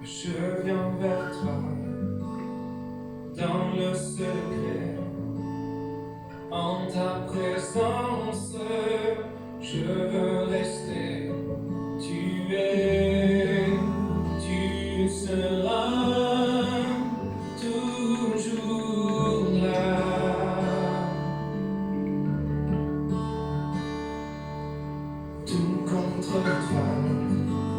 Je viens vers toi dans le secret, en ta présence, je veux rester. Tu seras toujours là. Tout contre toi.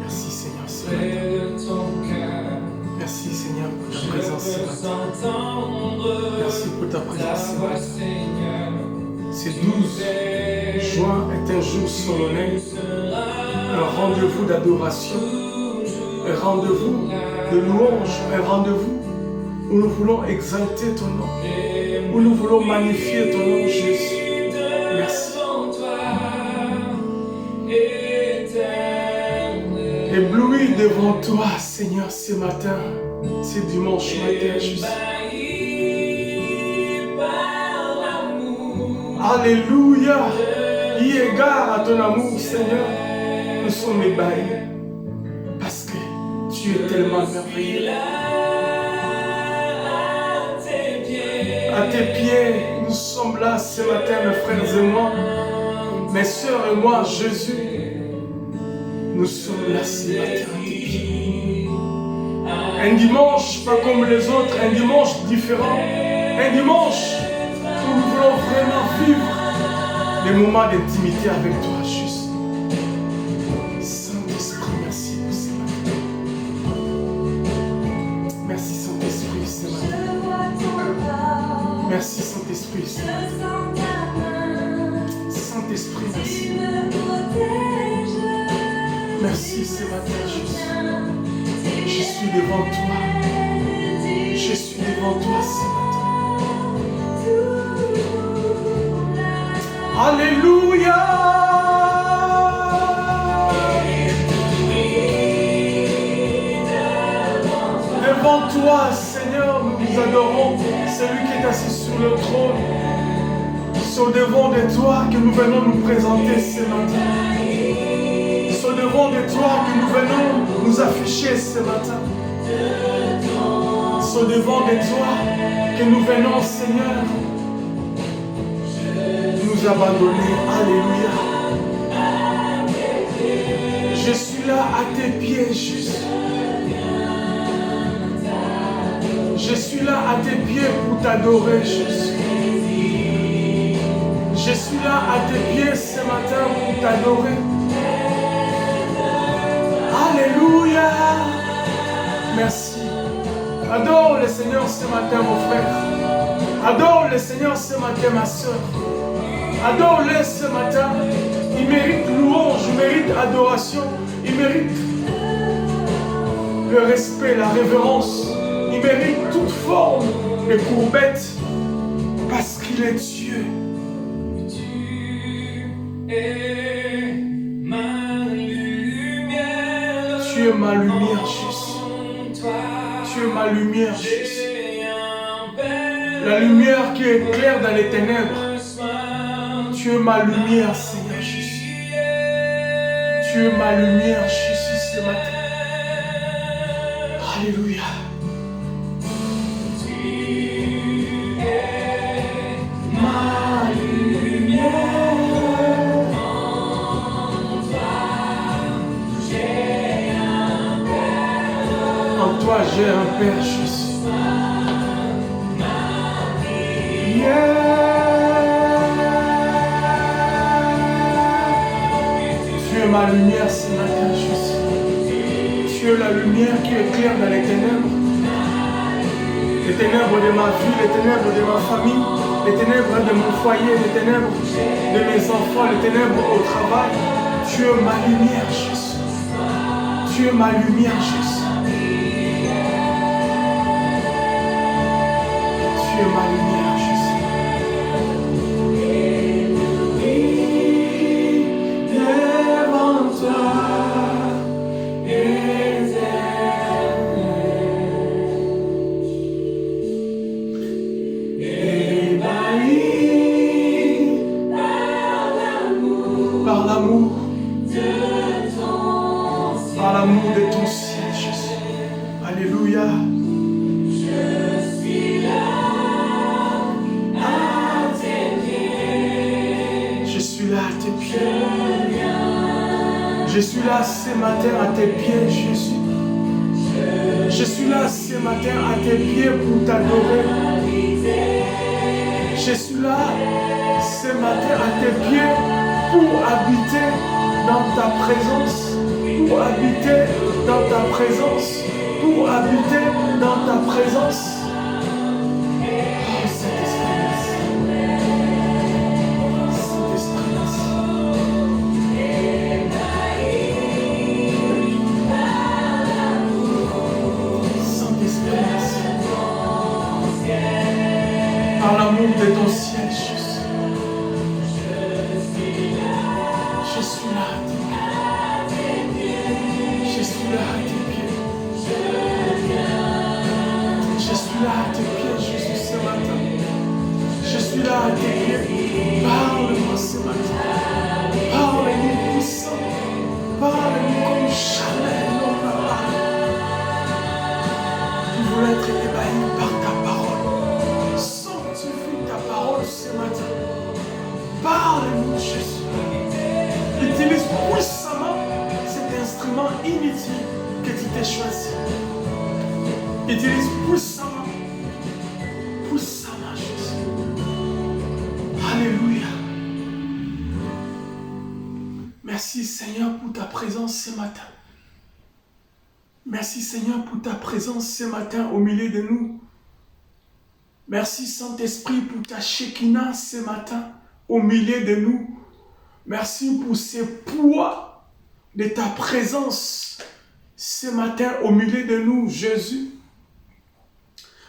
Merci Seigneur, ce Près matin. de ton cœur. Merci Seigneur pour ta Je présence ce veux matin. s'entendre. Merci pour ta présence ce Ta voix, matin. Seigneur. Ce 12 juin est un jour solennel, un rendez-vous d'adoration, un rendez-vous de louange, un rendez-vous où nous voulons exalter ton nom, où nous voulons magnifier ton nom, Jésus. Merci. Ébloui devant toi, Seigneur, ce matin, ce dimanche matin, Jésus. Alléluia. Eu égard à ton amour, Seigneur, nous sommes ébahis parce que tu es tellement merveilleux. À tes pieds, nous sommes là ce matin, mes frères et moi, mes sœurs et moi, Jésus. Nous sommes là ce matin à tes pieds. Un dimanche pas comme les autres, un dimanche différent, un dimanche où nous voulons vraiment vivre des moments d'intimité avec toi, juste. Saint-Esprit, merci pour ce matin. Merci Saint-Esprit ce matin. Merci Saint-Esprit ce matin. Saint-Esprit, merci. Merci ce matin, Jésus. Je suis devant toi. Je suis devant toi ce matin. Alléluia. Devant toi, Seigneur, nous nous adorons. Celui qui est assis sur le trône. C'est au devant de toi que nous venons nous présenter ce matin. C'est au devant de toi que nous venons nous afficher ce matin. C'est au devant de toi que nous venons, Seigneur, nous abandonner. Alléluia. Je suis là à tes pieds, juste. Je suis là à tes pieds pour t'adorer, Jésus. Je suis là à tes pieds ce matin pour t'adorer. Alléluia. Merci. Adore le Seigneur ce matin, mon frère. Adore le Seigneur ce matin, ma soeur. Adore-le ce matin. Il mérite louange, il mérite adoration, il mérite le respect, la révérence. Il mérite toute forme de courbette parce qu'il est Dieu. Tu es ma lumière. Tu es ma lumière, Jésus. Tu es ma lumière, Jésus. La lumière qui éclaire dans les ténèbres. Tu es ma lumière, Seigneur Jésus. Tu es ma lumière, Jésus, ce matin. Alléluia. Tu es ma lumière. En toi, j'ai un Père, Jésus. Tu es ma lumière ce matin, Jésus. Tu es la lumière qui éclaire dans les ténèbres. Les ténèbres de ma vie, les ténèbres de ma famille, les ténèbres de mon foyer, les ténèbres de mes enfants, les ténèbres au travail. Tu es ma lumière, Jésus. Tu es ma lumière, Jésus. Tu es ma lumière, Jésus. Devant toi, par l'amour de ton l'amour de ton ciel, Jésus. Alléluia. Je suis là à tes pieds. Je suis là à tes pieds. Je suis là ce matin à tes pieds, Jésus. Je suis là ce matin à tes pieds pour t'adorer. Je suis là ce matin à tes pieds pour habiter dans ta présence. Pour habiter dans ta présence. Pour habiter dans ta présence. Oh, Saint-Esprit, merci. Saint-Esprit, merci. Saint-Esprit, merci. Par l'amour de ton ciel, Jésus. Je suis là à tes pieds. Je suis là à tes pieds. Je suis là à tes pieds, Jésus, ce matin. Je suis là à tes pieds. Parle-moi ce matin. Parle-nous puissant. Parle-nous comme jamais nous n'a parlé. Nous voulons être ébahis par ta parole. Sanctifie ta parole ce matin. Parle-nous, Jésus. Utilise puissamment cet instrument inutile que tu t'es choisi. Utilise puissamment, puissamment, Jésus. Alléluia. Merci Seigneur pour ta présence ce matin. Merci Seigneur pour ta présence ce matin au milieu de nous. Merci Saint-Esprit pour ta Shekinah ce matin au milieu de nous. Merci pour ce poids de ta présence ce matin au milieu de nous, Jésus.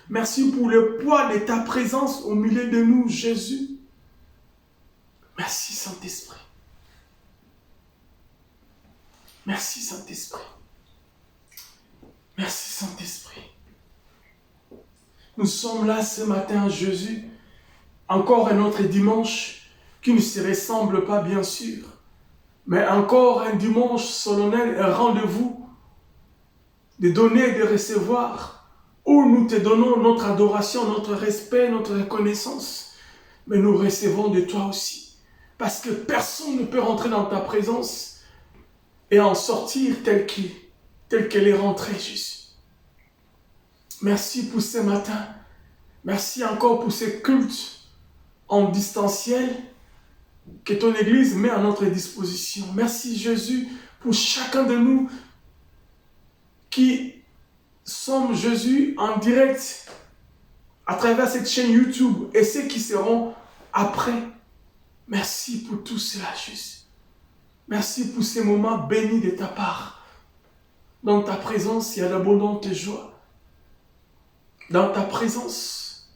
Merci pour le poids de ta présence au milieu de nous, Jésus. Merci Saint-Esprit. Merci Saint-Esprit. Merci Saint-Esprit. Nous sommes là ce matin, Jésus. Encore un autre dimanche qui ne se ressemble pas, bien sûr. Mais encore un dimanche solennel, un rendez-vous de donner et de recevoir, où nous te donnons notre adoration, notre respect, notre reconnaissance. Mais nous recevons de toi aussi. Parce que personne ne peut rentrer dans ta présence et en sortir tel qu'elle est rentrée, Jésus. Merci pour ce matin. Merci encore pour ces cultes en distanciel que ton Église met à notre disposition. Merci Jésus pour chacun de nous qui sommes, Jésus, en direct à travers cette chaîne YouTube et ceux qui seront après. Merci pour tout cela, Jésus. Merci pour ces moments bénis de ta part. Dans ta présence, il y a d'abondantes joies. Dans ta présence,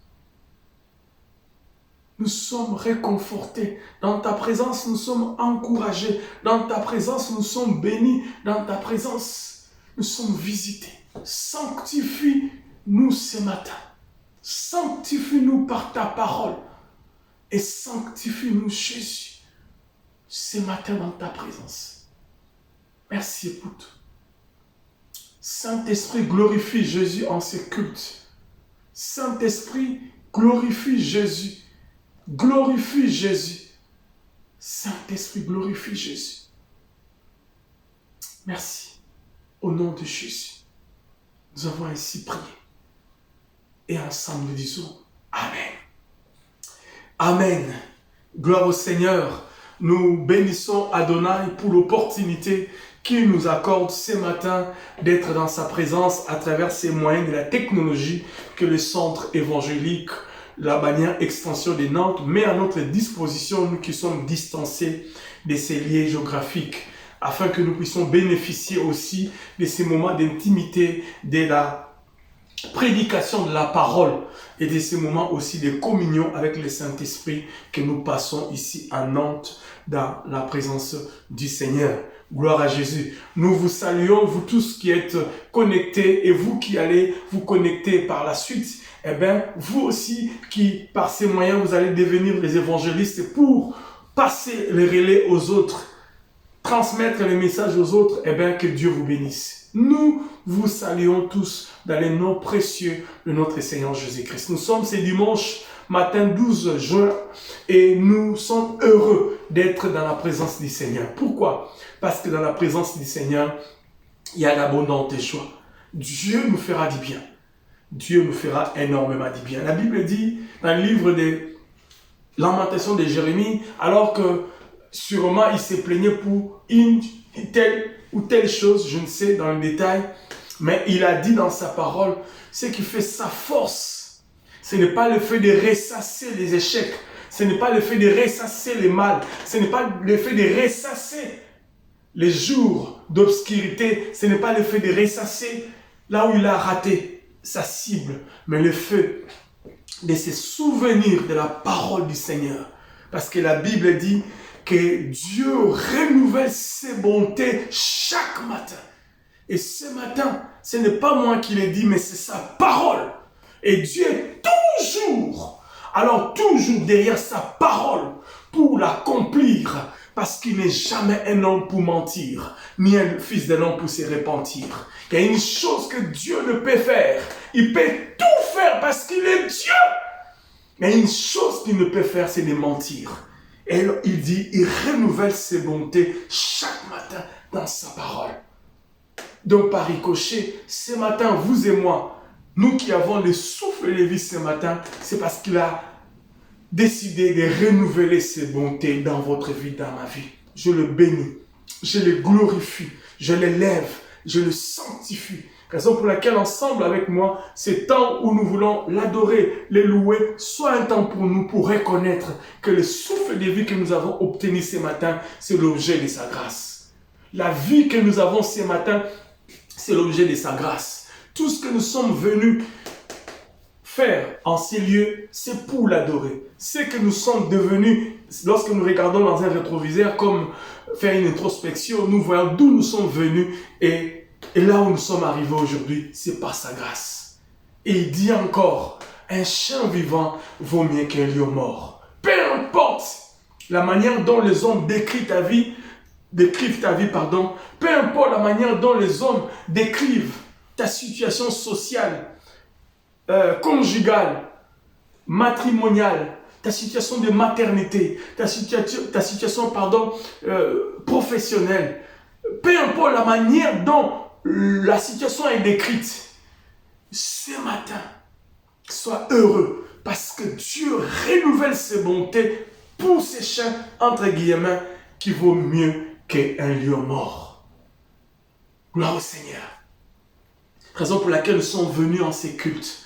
nous sommes réconfortés. Dans ta présence, nous sommes encouragés. Dans ta présence, nous sommes bénis. Dans ta présence, nous sommes visités. Sanctifie-nous ce matin. Sanctifie-nous par ta parole. Et sanctifie-nous, Jésus, ce matin dans ta présence. Merci pour tout. Saint-Esprit, glorifie Jésus en ce culte. Saint-Esprit, glorifie Jésus. Glorifie Jésus. Saint-Esprit, glorifie Jésus. Merci. Au nom de Jésus, nous avons ainsi prié. Et ensemble, nous disons Amen. Amen. Gloire au Seigneur. Nous bénissons Adonai pour l'opportunité qu'il nous accorde ce matin d'être dans sa présence à travers ces moyens de la technologie que le centre évangélique, la bannière extension de Nantes, met à notre disposition, nous qui sommes distancés de ces liens géographiques, afin que nous puissions bénéficier aussi de ces moments d'intimité, de la prédication de la parole et de ces moments aussi de communion avec le Saint-Esprit que nous passons ici à Nantes dans la présence du Seigneur. Gloire à Jésus. Nous vous saluons, vous tous qui êtes connectés et vous qui allez vous connecter par la suite. Eh bien, vous aussi qui, par ces moyens, vous allez devenir les évangélistes pour passer les relais aux autres. transmettre le message aux autres, eh bien, que Dieu vous bénisse. Nous vous saluons tous dans les noms précieux de notre Seigneur Jésus-Christ. Nous sommes ce dimanche matin 12 juin et nous sommes heureux d'être dans la présence du Seigneur. Pourquoi? Parce que dans la présence du Seigneur, il y a l'abondante joie. Dieu nous fera du bien. Dieu nous fera énormément du bien. La Bible dit dans le livre des Lamentations de Jérémie, alors que sûrement il s'est plaigné pour une telle ou telle chose, je ne sais dans le détail, mais il a dit dans sa parole, ce qui fait sa force, ce n'est pas le fait de ressasser les échecs, ce n'est pas le fait de ressasser les mal, ce n'est pas le fait de ressasser les jours d'obscurité, ce n'est pas le fait de ressasser là où il a raté sa cible, mais le fait de se souvenir de la parole du Seigneur. Parce que la Bible dit que Dieu renouvelle ses bontés chaque matin. Et ce matin, ce n'est pas moi qui l'ai dit, mais c'est sa parole. Et Dieu est toujours, alors toujours derrière sa parole pour l'accomplir. Parce qu'il n'est jamais un homme pour mentir, ni un fils d'un homme pour se repentir. Il y a une chose que Dieu ne peut faire. Il peut tout faire parce qu'il est Dieu. Mais une chose qu'il ne peut faire, c'est de mentir. Et il dit, il renouvelle ses bontés chaque matin dans sa parole. Donc par ricochet, ce matin, vous et moi, nous qui avons le souffle de vie ce matin, c'est parce qu'il a décidé de renouveler ses bontés dans votre vie, dans ma vie. Je le bénis, je le glorifie, je l'élève, je le sanctifie. Raison pour laquelle ensemble avec moi, ce temps où nous voulons l'adorer, le louer, soit un temps pour nous pour reconnaître que le souffle de vie que nous avons obtenu ce matin, c'est l'objet de sa grâce. La vie que nous avons ce matin, c'est l'objet de sa grâce. Tout ce que nous sommes venus faire en ces lieux, c'est pour l'adorer. Ce que nous sommes devenus, lorsque nous regardons dans un rétroviseur, comme faire une introspection, nous voyons d'où nous sommes venus et là où nous sommes arrivés aujourd'hui, c'est par sa grâce. Et il dit encore, un chien vivant vaut mieux qu'un lion mort. Peu importe la manière dont les hommes décrivent ta vie, peu importe la manière dont les hommes décrivent ta situation sociale, conjugale, matrimoniale, ta situation de maternité, ta situation professionnelle, peu importe la manière dont la situation est décrite, ce matin, sois heureux parce que Dieu renouvelle ses bontés pour ces chiens, entre guillemets, qui vaut mieux qu'un lion mort. Gloire au Seigneur. Raison pour laquelle nous sommes venus en ces cultes,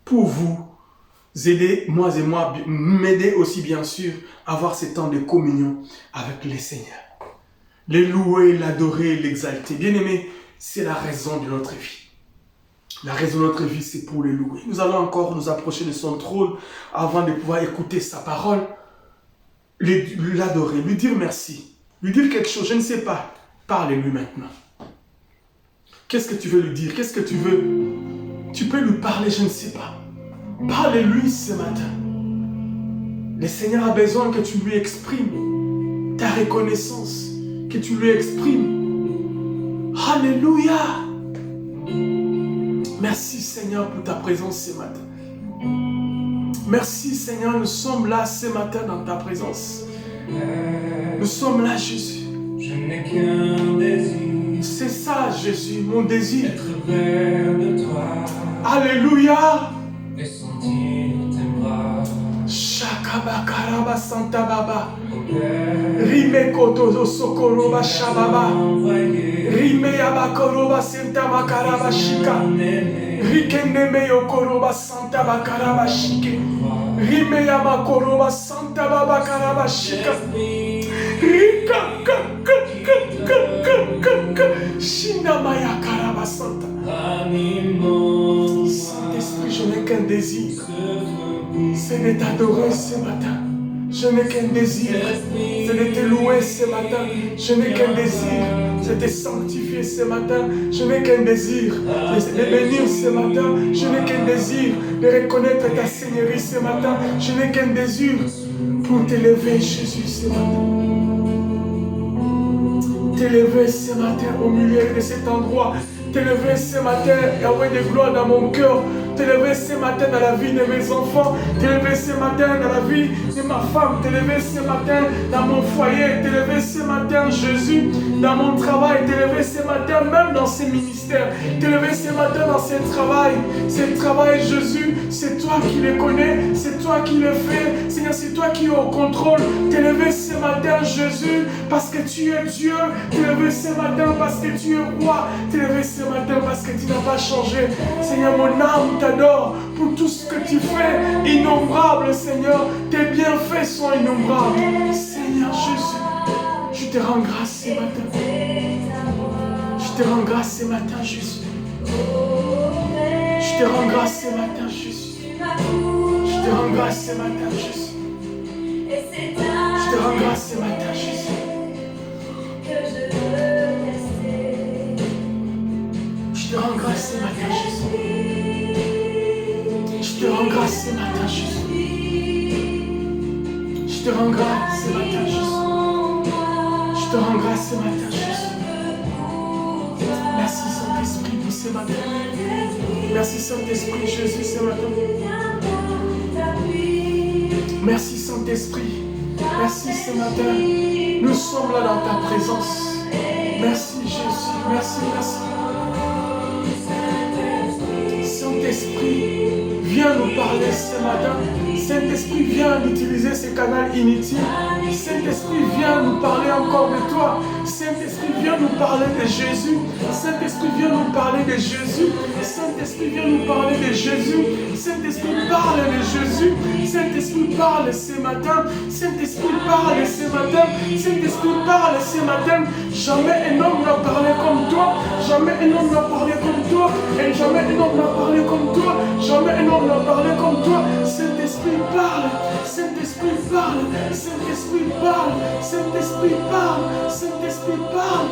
pour vous aider, moi et moi, m'aider aussi bien sûr, à avoir ce temps de communion avec le Seigneur. Le louer, l'adorer, l'exalter. Bien-aimé, c'est la raison de notre vie. La raison de notre vie, c'est pour le louer. Nous allons encore nous approcher de son trône avant de pouvoir écouter sa parole, l'adorer, lui dire merci, lui dire quelque chose, je ne sais pas. Parle-lui maintenant. Qu'est-ce que tu veux lui dire? Qu'est-ce que tu veux? Tu peux lui parler, je ne sais pas. Parle-lui ce matin. Le Seigneur a besoin que tu lui exprimes ta reconnaissance, que tu lui exprimes. Alléluia! Merci Seigneur pour ta présence ce matin. Merci Seigneur, nous sommes là ce matin dans ta présence. Nous sommes là Jésus. Je n'ai qu'un désir. C'est ça Jésus, mon désir. Être près de toi. Alléluia! Et sentir tes bras. Shakabakaraba Santa Baba. Au Père, Rime Kotozo Sokoroba Shababa. envoyé. Rime Yabakoroba Santa Bakaraba Shika. Rikendeme Yokoroba Santa Bakaraba Shike. Rime Yamakoroba Santa Baba Karaba Shika. Rika Shinamaya Karaba Santa. Saint-Esprit, je n'ai qu'un désir, c'est de t'adorer ce matin. Je n'ai qu'un désir, c'est de te louer ce matin. Je n'ai qu'un désir, c'est de te sanctifier ce matin. Je n'ai qu'un désir, c'est de bénir ce matin. Je n'ai qu'un désir de reconnaître ta Seigneurie ce matin. Je n'ai qu'un désir pour t'élever, Jésus, ce matin. t'élever ce matin au milieu de cet endroit. T'élever ce matin, Yahweh de gloire dans mon cœur. T'élever ce matin dans la vie de mes enfants. T'élever ce matin dans la vie de ma femme. T'élever ce matin dans mon foyer. T'élever ce matin, Jésus, dans mon travail. T'élever ce matin même dans ces ministères. T'élever ce matin dans ce travail. Ce travail, Jésus, c'est toi qui le connais. C'est toi qui le fais. Seigneur, c'est toi qui es au contrôle. T'élever ce matin, Jésus, parce que tu es Dieu. T'élever ce matin parce que tu es roi. T'élever ce matin parce que tu n'as pas changé. Seigneur, mon âme t'adore pour tout ce que tu fais. Innombrable, Seigneur. Tes bienfaits sont innombrables. Seigneur Jésus, je te rends grâce ce matin. Je te rends grâce ce matin, Jésus. Je te rends grâce ce matin, Jésus. Je te rends grâce ce matin, Jésus. Je te rends grâce ce matin, Jésus. Je te rends grâce ce matin, Jésus. Je te rends grâce ce matin, Jésus. Je te rends grâce ce matin, Jésus. Je te rends grâce ce matin, Jésus. Merci Saint-Esprit pour ce matin. Merci Saint-Esprit, Jésus, ce matin. Merci Saint-Esprit. Merci ce matin. Nous sommes là dans ta présence. Merci Jésus. Merci, merci. Saint-Esprit, viens nous parler ce matin. Saint-Esprit, viens utiliser ce canal inutile. Saint-Esprit, viens nous parler encore de toi. Saint-Esprit, viens nous parler de Jésus. Saint-Esprit, viens nous parler de Jésus. Saint-Esprit, viens nous parler de Jésus. Saint-Esprit, parle de Jésus. Saint-Esprit, parle ce matin. Saint-Esprit, parle ce matin. Saint-Esprit, parle ce matin. Jamais un homme n'a parlé comme toi. Jamais un homme n'a parlé comme toi. Et jamais un homme n'a parlé comme toi. Jamais un homme n'a parlé comme toi. Saint-Esprit, parle. Saint-Esprit, parle. Saint-Esprit, parle. Saint-Esprit, parle. Saint-Esprit, parle.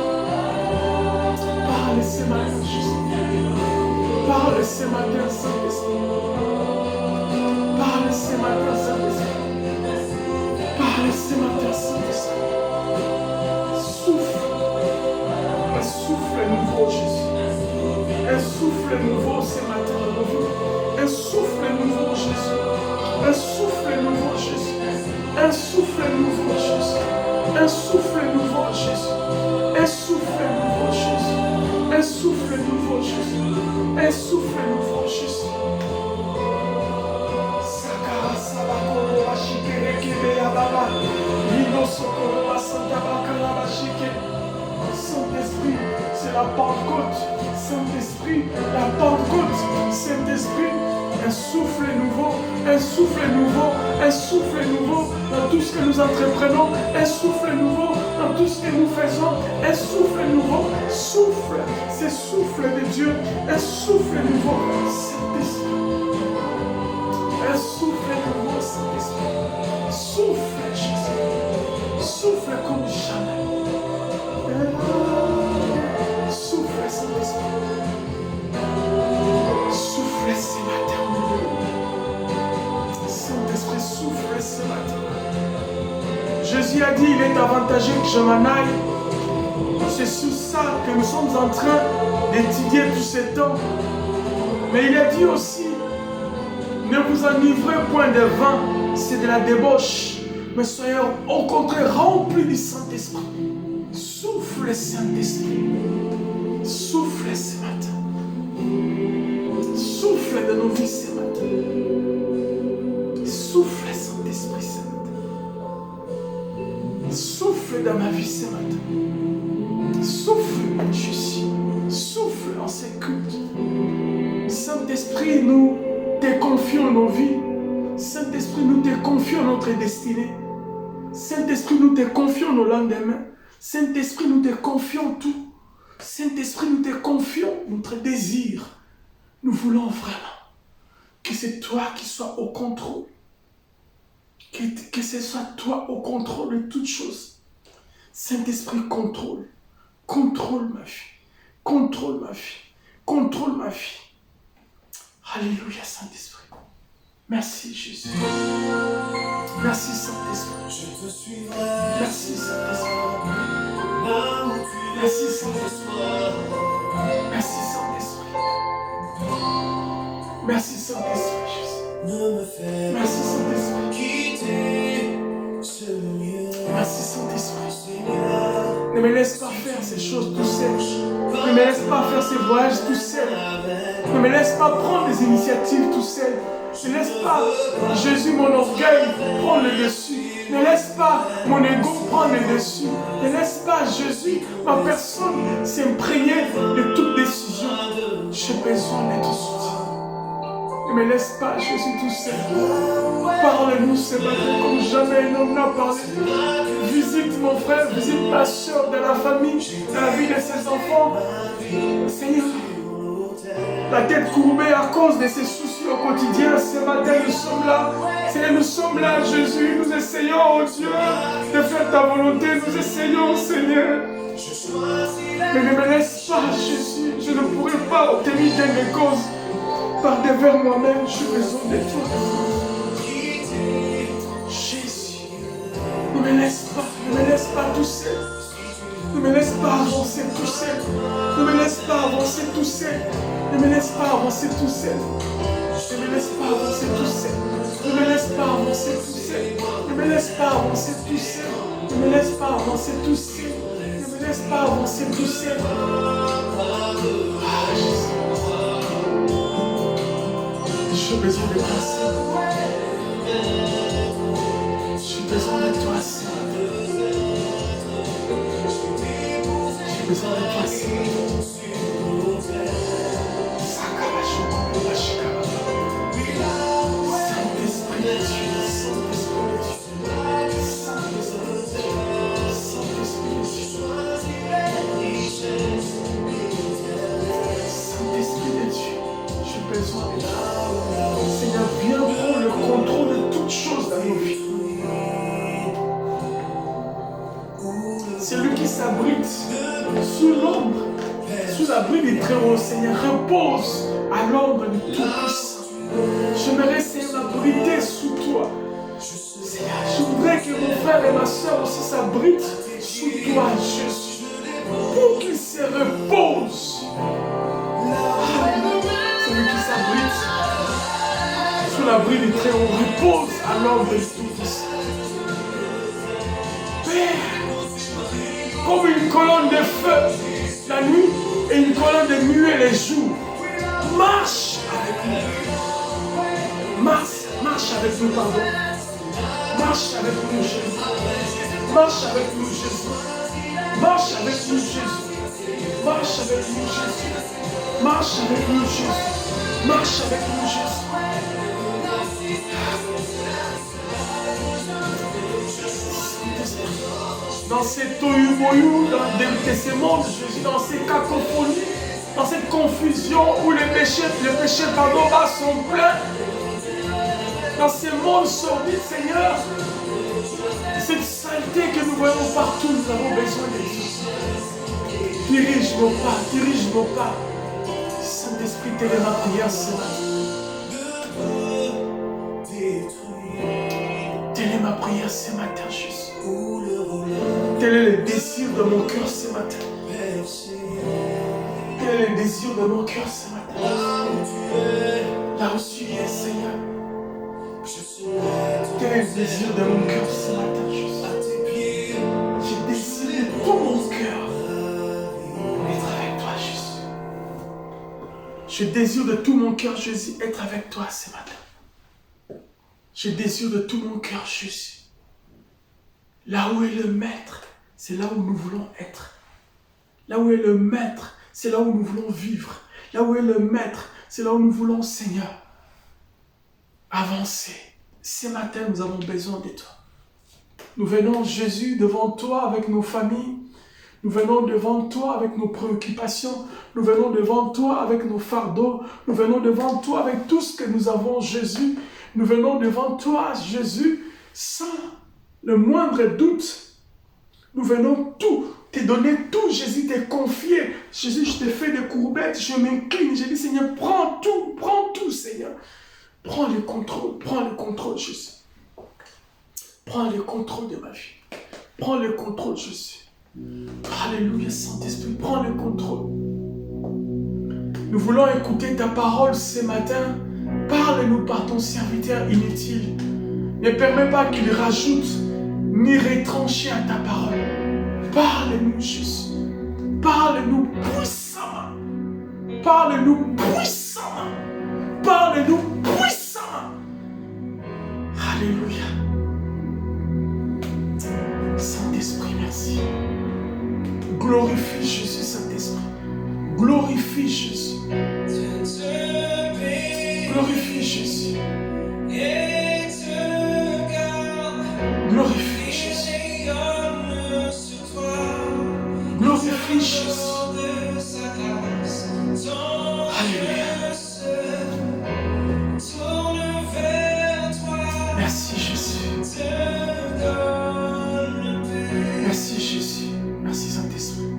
Parle ce matin, Jésus. Parle ce matin, Saint-Esprit. Parle ce matin, Saint-Esprit. Parle ce matin, Saint-Esprit. Souffle. Un souffle nouveau, Jésus. Un souffle nouveau ce matin dans nos vies. Un souffle nouveau, Jésus. Un souffle nouveau, Jésus. Un souffle nouveau, Jésus. Un souffle nouveau, Jésus. Un souffle nouveau, Jésus. Un souffle nouveau, Jésus. Un souffle nouveau, Jésus. Sakara sabakoro bashikere kebe ya baba. Lino sokoro basanta bakara bashike. Saint-Esprit, c'est la Pentecôte. Saint-Esprit, la Pentecôte. Saint-Esprit, un souffle nouveau, un souffle nouveau, un souffle nouveau dans tout ce que nous entreprenons, un souffle nouveau dans tout ce que nous faisons, un souffle nouveau, souffle, c'est souffle de Dieu, un souffle nouveau, Saint-Esprit, un souffle nouveau, Saint-Esprit, souffle Jésus, souffle comme jamais, souffle Saint-Esprit, souffle ce matin. Saint-Esprit, souffle ce matin. Jésus a dit, il est avantageux que je m'en aille. C'est sur ça que nous sommes en train d'étudier tout ce temps. Mais il a dit aussi, ne vous enivrez point de vin, c'est de la débauche. Mais soyez au contraire remplis du Saint-Esprit. Souffle Saint-Esprit. Souffle ce matin. Souffle de nos vies ce matin. Souffle Saint-Esprit ce matin. Souffle dans ma vie ce matin. Souffle Jésus. Souffle en ces cultes. Saint-Esprit, nous te confions nos vies. Saint-Esprit, nous te confions notre destinée. Saint-Esprit, nous te confions nos lendemains. Saint-Esprit, nous te confions tout. Saint-Esprit, nous te confions notre désir. Nous voulons vraiment que c'est toi qui sois au contrôle. Que ce soit toi au contrôle de toutes choses. Saint-Esprit, contrôle. Contrôle ma vie. Contrôle ma vie. Contrôle ma vie. Alléluia, Saint-Esprit. Merci, Jésus. Merci, Saint-Esprit. Je te suivrai Merci, Saint-Esprit. là où tu Merci Saint-Esprit. Merci Saint-Esprit. Merci Saint-Esprit, Jésus. Merci Saint-Esprit. Merci Saint-Esprit. Ne me laisse pas faire ces choses tout seul. Ne me laisse pas faire ces voyages tout seul. Ne me laisse pas prendre des initiatives tout seul. Ne laisse pas, Jésus, mon orgueil prendre le dessus. Ne laisse pas mon ego prendre le dessus. Ne laisse pas, Jésus, ma personne s'imprégner de toute décision. J'ai besoin de ton soutien. Ne me laisse pas, Jésus, tout seul. Parle-nous ce matin comme jamais un homme n'a parlé. Visite mon frère, visite ma soeur dans la famille, dans la vie de ses enfants. Seigneur, la tête courbée à cause de ses soucis au quotidien, ce matin nous sommes là. Seigneur, nous sommes là, Jésus. Nous essayons, oh Dieu, de faire ta volonté. Nous essayons, Seigneur. Mais ne me laisse pas, Jésus. Je ne pourrai pas obtenir gain de cause par devers moi-même. J'ai besoin de toi. Jésus, ne me laisse pas tout seul. Ne me laisse pas avancer tout seul. Ne me laisse pas avancer tout seul. Ne me laisse pas avancer tout seul. Ne me laisse pas avancer tout seul. Ne me laisse pas avancer tout seul. Ne me laisse pas avancer tout seul. Ne me laisse pas avancer tout seul. Ne me laisse pas avancer tout seul. Ah, Jésus. J'ai besoin de toi, Seigneur. J'ai besoin de toi, Seigneur. J'ai besoin de toi, Seigneur. Saint-Esprit de Dieu, Saint-Esprit de Dieu, Saint-Esprit de Dieu, Saint-Esprit de Dieu, j'ai besoin de toi. Seigneur, viens prendre le contrôle de toutes choses dans nos vies. Celui qui s'abrite sous l'ombre, sous l'abri du Très-Haut, Seigneur, repose à l'ombre du Tout-Puissant. J'aimerais, Seigneur, m'abriter sous toi. Seigneur, je voudrais que mon frère et ma soeur aussi s'abritent sous toi, Jésus, pour qu'ils se reposent. Celui qui s'abrite sous l'abri du Très-Haut repose à l'ombre du Tout-Puissant. Père, comme une colonne de feu la nuit et une colonne de nuée les jours, marche avec nous. Marche avec nous, pardon. Marche avec nous, Jésus. Marche avec nous, Jésus. Marche avec nous, Jésus. Marche avec nous, Jésus. Marche avec nous, Jésus. Marche avec nous, Jésus. Dans ces tohu-bohu, dans ces mondes, Jésus, dans ces cacophonies, dans cette confusion où les péchés bas sont pleins, dans ces mondes sordides, Seigneur, cette saleté que nous voyons partout, nous avons besoin de Dieu. Dirige nos pas. Saint-Esprit, telle est ma prière ce matin. Telle est ma prière ce matin, Jésus. Tel est le désir de mon cœur ce matin. Quel est le désir de mon cœur ce matin? Là où tu es, Seigneur. Quel est le désir de mon cœur ce matin, Jésus? Je désire de tout mon cœur être avec toi, Jésus. Je désire de tout mon cœur, Jésus, être avec toi ce matin. Je désire de tout mon cœur, Jésus. Là où est le Maître, c'est là où nous voulons être. Là où est le Maître, c'est là où nous voulons vivre. Là où est le Maître, c'est là où nous voulons, Seigneur, avancer. Ce matin, nous avons besoin de toi. Nous venons, Jésus, devant toi avec nos familles. Nous venons devant toi avec nos préoccupations. Nous venons devant toi avec nos fardeaux. Nous venons devant toi avec tout ce que nous avons, Jésus. Nous venons devant toi, Jésus, sans le moindre doute. Nous venons tout, te donner tout, Jésus, te confier. Jésus, je te fais des courbettes, je m'incline. Je dis, Seigneur, prends tout, Seigneur. Prends le contrôle, Jésus. Prends le contrôle de ma vie. Prends le contrôle, Jésus. Alléluia, Saint-Esprit, prends le contrôle. Nous voulons écouter ta parole ce matin. Parle-nous par ton serviteur inutile. Ne permets pas qu'il rajoute ni retranche à ta parole. Parle-nous, Jésus. Parle-nous puissamment. Parle-nous puissamment. Parle-nous puissamment. Alléluia. Saint-Esprit, merci. Glorifie Jésus, Saint-Esprit. Glorifie Jésus. Glorifie Jésus. Glorifie Jésus. Glorifie Jésus. Alléluia. Merci Jésus. Merci Jésus. Merci Saint-Esprit.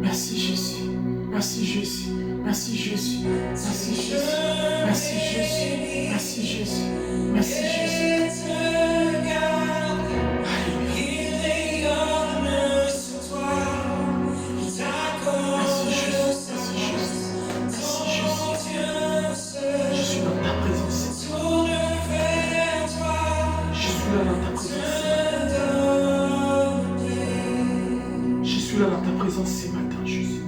Merci Jésus. Merci Jésus. Merci Jésus. Merci Jésus. Merci Jésus. Merci Jésus. Merci Jésus. Ce matin, Jésus.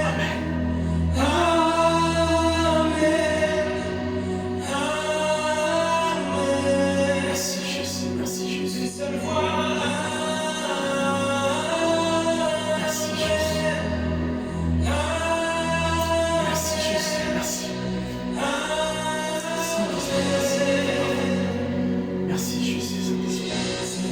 Amen. Merci Jésus, merci Jésus. Merci Jésus, merci Jésus, merci. Merci Jésus, Saint-Esprit. Merci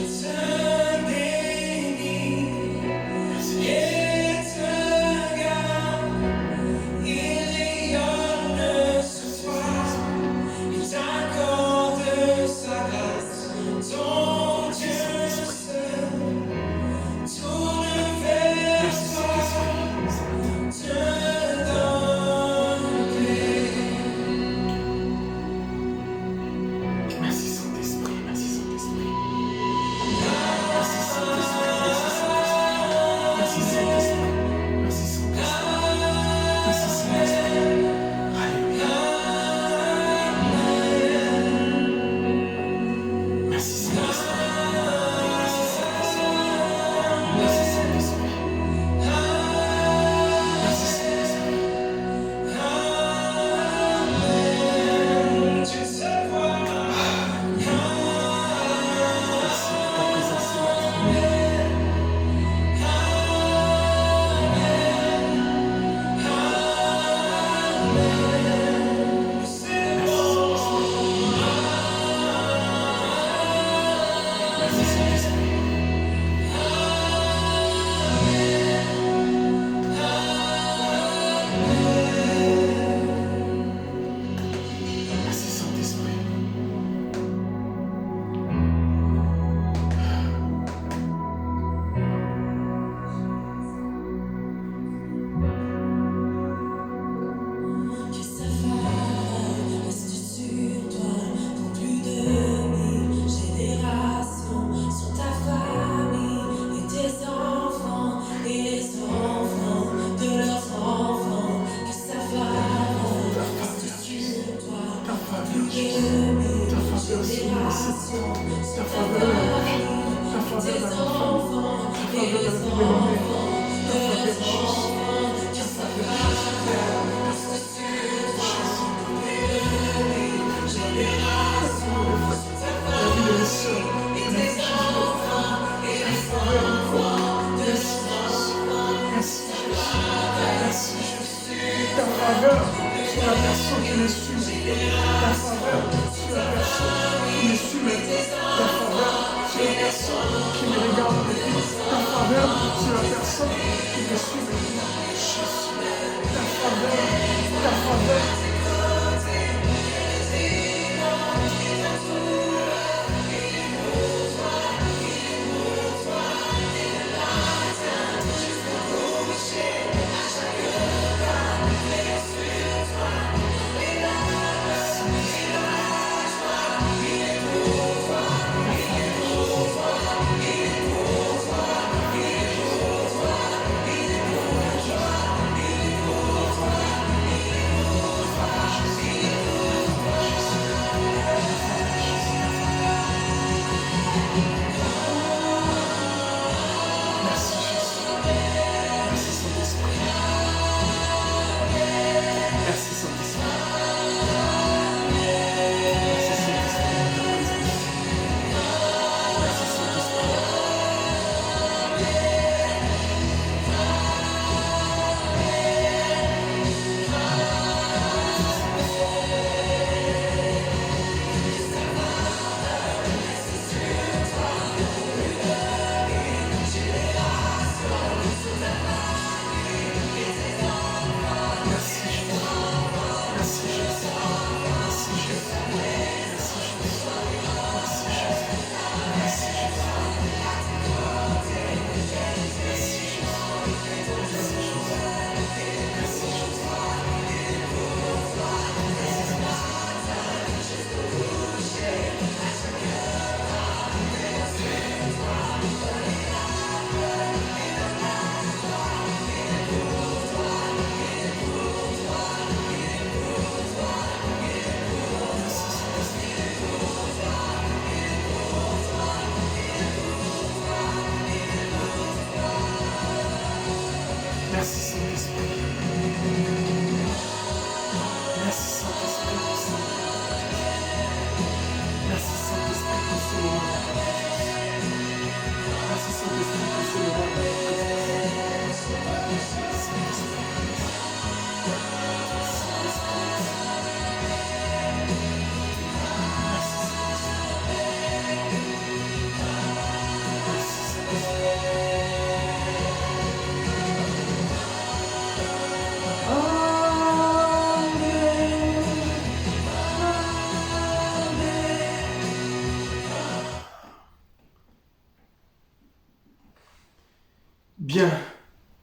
Bien,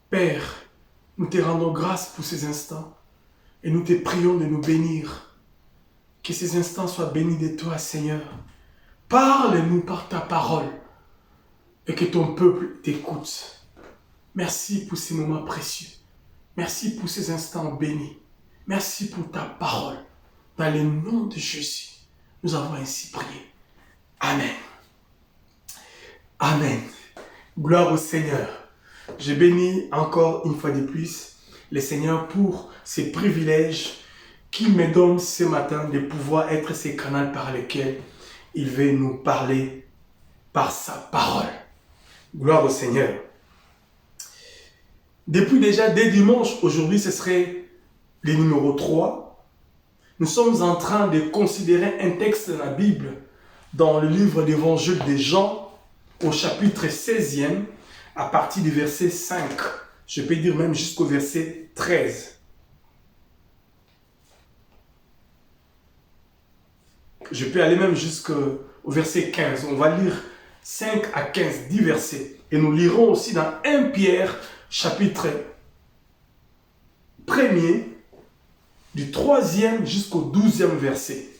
Père, nous te rendons grâce pour ces instants et nous te prions de nous bénir. Que ces instants soient bénis de toi, Seigneur. Parle-nous par ta parole et que ton peuple t'écoute. Merci pour ces moments précieux. Merci pour ces instants bénis. Merci pour ta parole. Dans le nom de Jésus, nous avons ainsi prié. Amen. Amen. Gloire au Seigneur. Je bénis encore une fois de plus le Seigneur pour ces privilèges qu'il me donne ce matin de pouvoir être ces canaux par lesquels il veut nous parler par sa parole. Gloire au Seigneur. Depuis déjà dès dimanche, aujourd'hui ce serait le numéro 3. Nous sommes en train de considérer un texte de la Bible dans le livre d'Évangile de Jean au chapitre 16e à partir du verset 5. Je peux dire même jusqu'au verset 13. Je peux aller même jusqu'au verset 15. On va lire 5 à 15, 10 versets. Et nous lirons aussi dans 1 Pierre, chapitre 1er, du 3e jusqu'au 12e verset.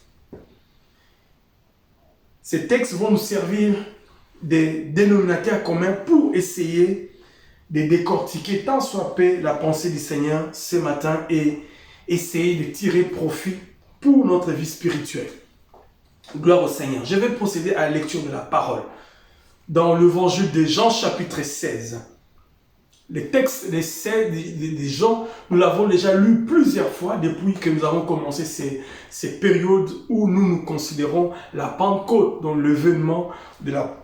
Ces textes vont nous servir des dénominateurs communs pour essayer de décortiquer tant soit peu la pensée du Seigneur ce matin et essayer de tirer profit pour notre vie spirituelle. Gloire au Seigneur. Je vais procéder à la lecture de la parole. Dans l'évangile de Jean chapitre 16. Le texte de Jean, nous l'avons déjà lu plusieurs fois depuis que nous avons commencé ces périodes où nous considérons la Pentecôte, donc l'événement de la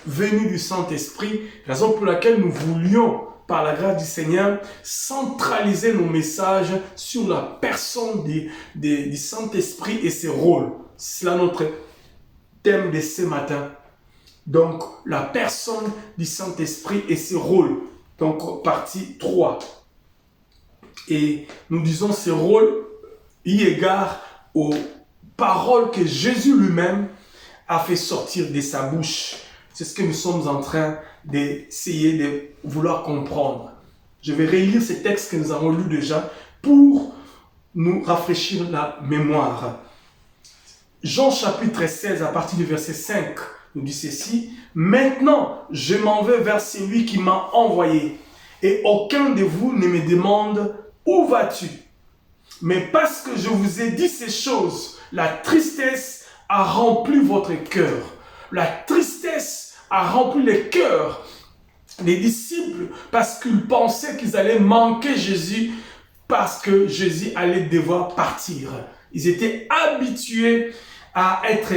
venue du Saint-Esprit, raison pour laquelle nous voulions, par la grâce du Seigneur, centraliser nos messages sur la personne du Saint-Esprit et ses rôles. C'est là notre thème de ce matin. Donc, la personne du Saint-Esprit et ses rôles. Donc, partie 3. Et nous disons ces rôles y égard aux paroles que Jésus lui-même a fait sortir de sa bouche. C'est ce que nous sommes en train d'essayer de vouloir comprendre. Je vais relire ces textes que nous avons lus déjà pour nous rafraîchir la mémoire. Jean chapitre 16 à partir du verset 5 nous dit ceci. Maintenant, je m'en vais vers celui qui m'a envoyé et aucun de vous ne me demande où vas-tu? Mais parce que je vous ai dit ces choses, la tristesse a rempli votre cœur. La tristesse a rempli le cœur des disciples parce qu'ils pensaient qu'ils allaient manquer Jésus parce que Jésus allait devoir partir. Ils étaient habitués à être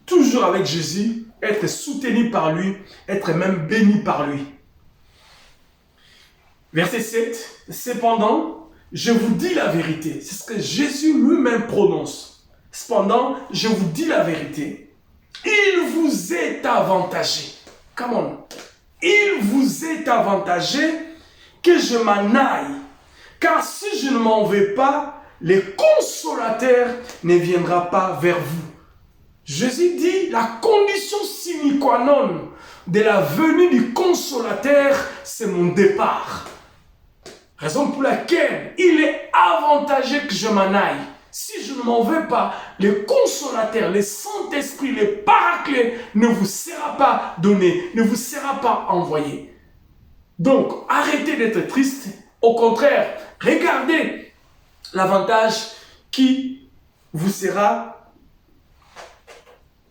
toujours avec Jésus, être soutenus par lui, être même bénis par lui. Verset 7. Cependant, je vous dis la vérité. C'est ce que Jésus lui-même prononce. Cependant, je vous dis la vérité. Il vous est avantagé. Come on. Il vous est avantagé que je m'en aille. Car si je ne m'en vais pas, le consolateur ne viendra pas vers vous. Jésus dit la condition sine qua non de la venue du consolateur, c'est mon départ. Raison pour laquelle il est avantagé que je m'en aille. Si je ne m'en vais pas, le consolateur, le Saint-Esprit, le Paraclet ne vous sera pas donné, ne vous sera pas envoyé. Donc, arrêtez d'être triste. Au contraire, regardez l'avantage qui vous sera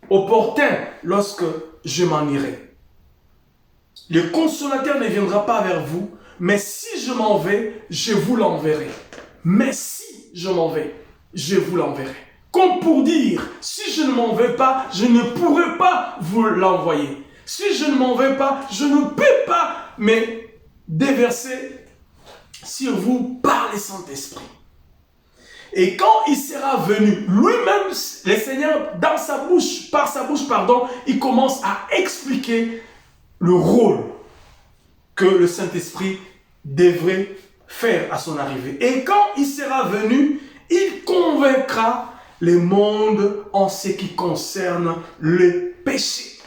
opportun lorsque je m'en irai. Le consolateur ne viendra pas vers vous, mais si je m'en vais, je vous l'enverrai. Mais si je m'en vais, je vous l'enverrai. Comme pour dire, si je ne m'en vais pas, je ne pourrai pas vous l'envoyer. Si je ne m'en vais pas, je ne peux pas me déverser sur vous par le Saint-Esprit. Et quand il sera venu, lui-même, le Seigneur, dans sa bouche, par sa bouche, il commence à expliquer le rôle que le Saint-Esprit devrait faire à son arrivée. Et quand il sera venu, il convaincra le monde en ce qui concerne le péché.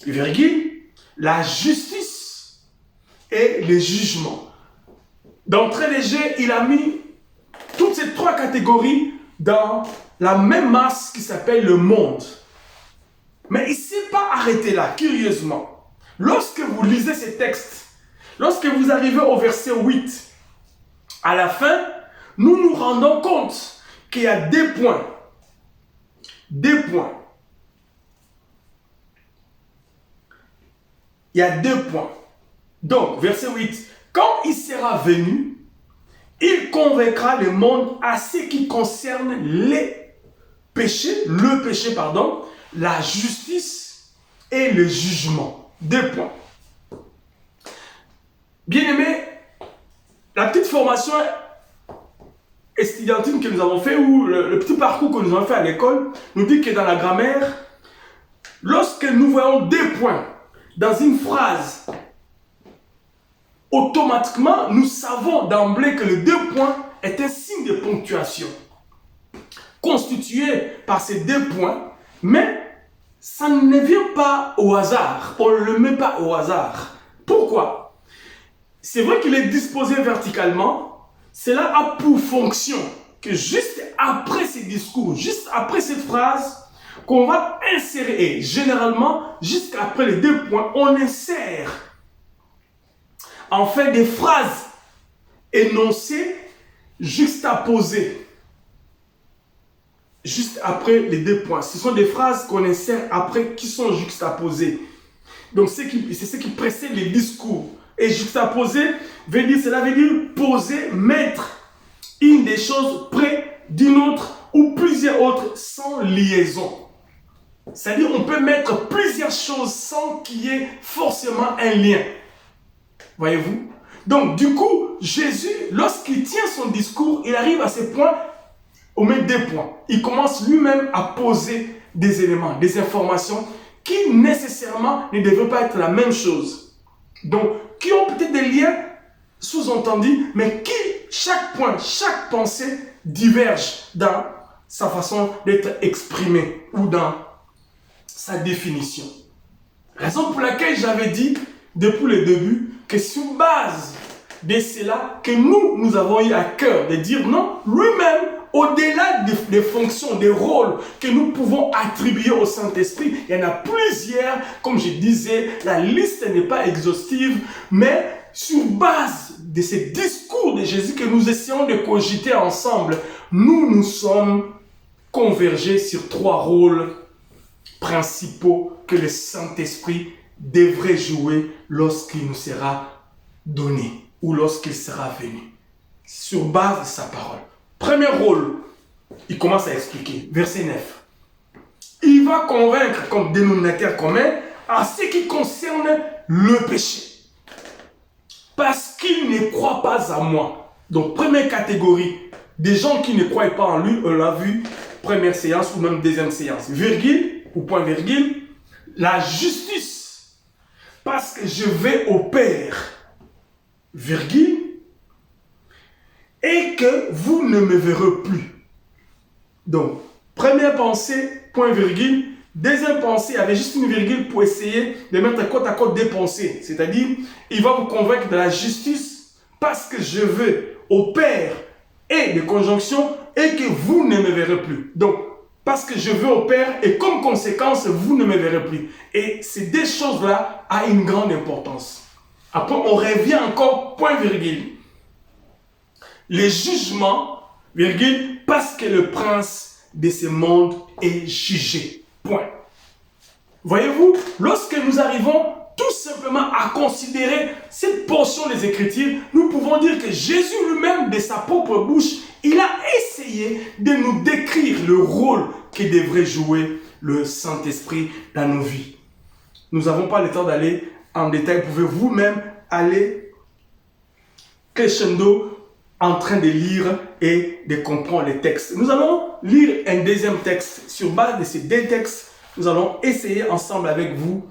Virgule, la justice et le jugement. D'entrée de jeu, il a mis toutes ces trois catégories dans la même masse qui s'appelle le monde. Mais il ne s'est pas arrêté là, curieusement. Lorsque vous lisez ces textes, lorsque vous arrivez au verset 8, à la fin, nous nous rendons compte qu'il y a des points. Deux points. Il y a 2 points. Donc, verset 8. Quand il sera venu, il convaincra le monde à ce qui concerne le péché, la justice et le jugement. 2 points. Bien-aimés, la petite formation estudiantine que nous avons fait, ou le petit parcours que nous avons fait à l'école, nous dit que dans la grammaire, lorsque nous voyons 2 points dans une phrase, automatiquement, nous savons d'emblée que le 2 points est un signe de ponctuation, constitué par ces 2 points, mais ça ne vient pas au hasard, on ne le met pas au hasard. Pourquoi? C'est vrai qu'il est disposé verticalement. Cela a pour fonction que juste après ces discours, juste après cette phrase, qu'on va insérer, et généralement, jusqu'après les 2 points, on insère en fait des phrases énoncées, juxtaposées, juste après les 2 points. Ce sont des phrases qu'on insère après qui sont juxtaposées. Donc c'est ce qui précède les discours. Et juxtaposer, cela veut dire poser, mettre une des choses près d'une autre ou plusieurs autres sans liaison. C'est-à-dire on peut mettre plusieurs choses sans qu'il y ait forcément un lien. Voyez-vous? Donc du coup, Jésus, lorsqu'il tient son discours, il arrive à ce point, au moins 2 points. Il commence lui-même à poser des éléments, des informations qui nécessairement ne devraient pas être la même chose. Donc, qui ont peut-être des liens sous-entendus, mais qui, chaque point, chaque pensée diverge dans sa façon d'être exprimée ou dans sa définition. Raison pour laquelle j'avais dit depuis le début que sur base de cela que nous avons eu à cœur de dire non, lui-même, au-delà des fonctions, des rôles que nous pouvons attribuer au Saint-Esprit, il y en a plusieurs, comme je disais, la liste n'est pas exhaustive, mais sur base de ces discours de Jésus que nous essayons de cogiter ensemble, nous sommes convergés sur 3 rôles principaux que le Saint-Esprit devrait jouer lorsqu'il nous sera donné ou lorsqu'il sera venu, sur base de sa parole. Premier rôle, il commence à expliquer, verset 9. Il va convaincre comme dénominateur commun en ce qui concerne le péché. Parce qu'il ne croit pas à moi. Donc, première catégorie, des gens qui ne croient pas en lui, on l'a vu, première séance ou même deuxième séance. Virgule ou point virgule, la justice. Parce que je vais au Père, virgule, et que vous ne me verrez plus. Donc, première pensée, point virgule. Deuxième pensée, il y avait juste une virgule pour essayer de mettre côte à côte des pensées. C'est-à-dire, il va vous convaincre de la justice parce que je vais au Père et de conjonction et que vous ne me verrez plus. Donc, parce que je vais au Père et comme conséquence, vous ne me verrez plus. Et ces 2 choses-là ont une grande importance. Après, on revient encore, point virgule. Le jugement, virgule, parce que le prince de ce monde est jugé. Point. Voyez-vous, lorsque nous arrivons tout simplement à considérer cette portion des Écritures, nous pouvons dire que Jésus lui-même, de sa propre bouche, il a essayé de nous décrire le rôle que devrait jouer le Saint-Esprit dans nos vies. Nous n'avons pas le temps d'aller en détail. Vous pouvez vous-même aller crescendo en train de lire et de comprendre les textes. Nous allons lire un deuxième texte. Sur base de ces 2 textes, nous allons essayer ensemble avec vous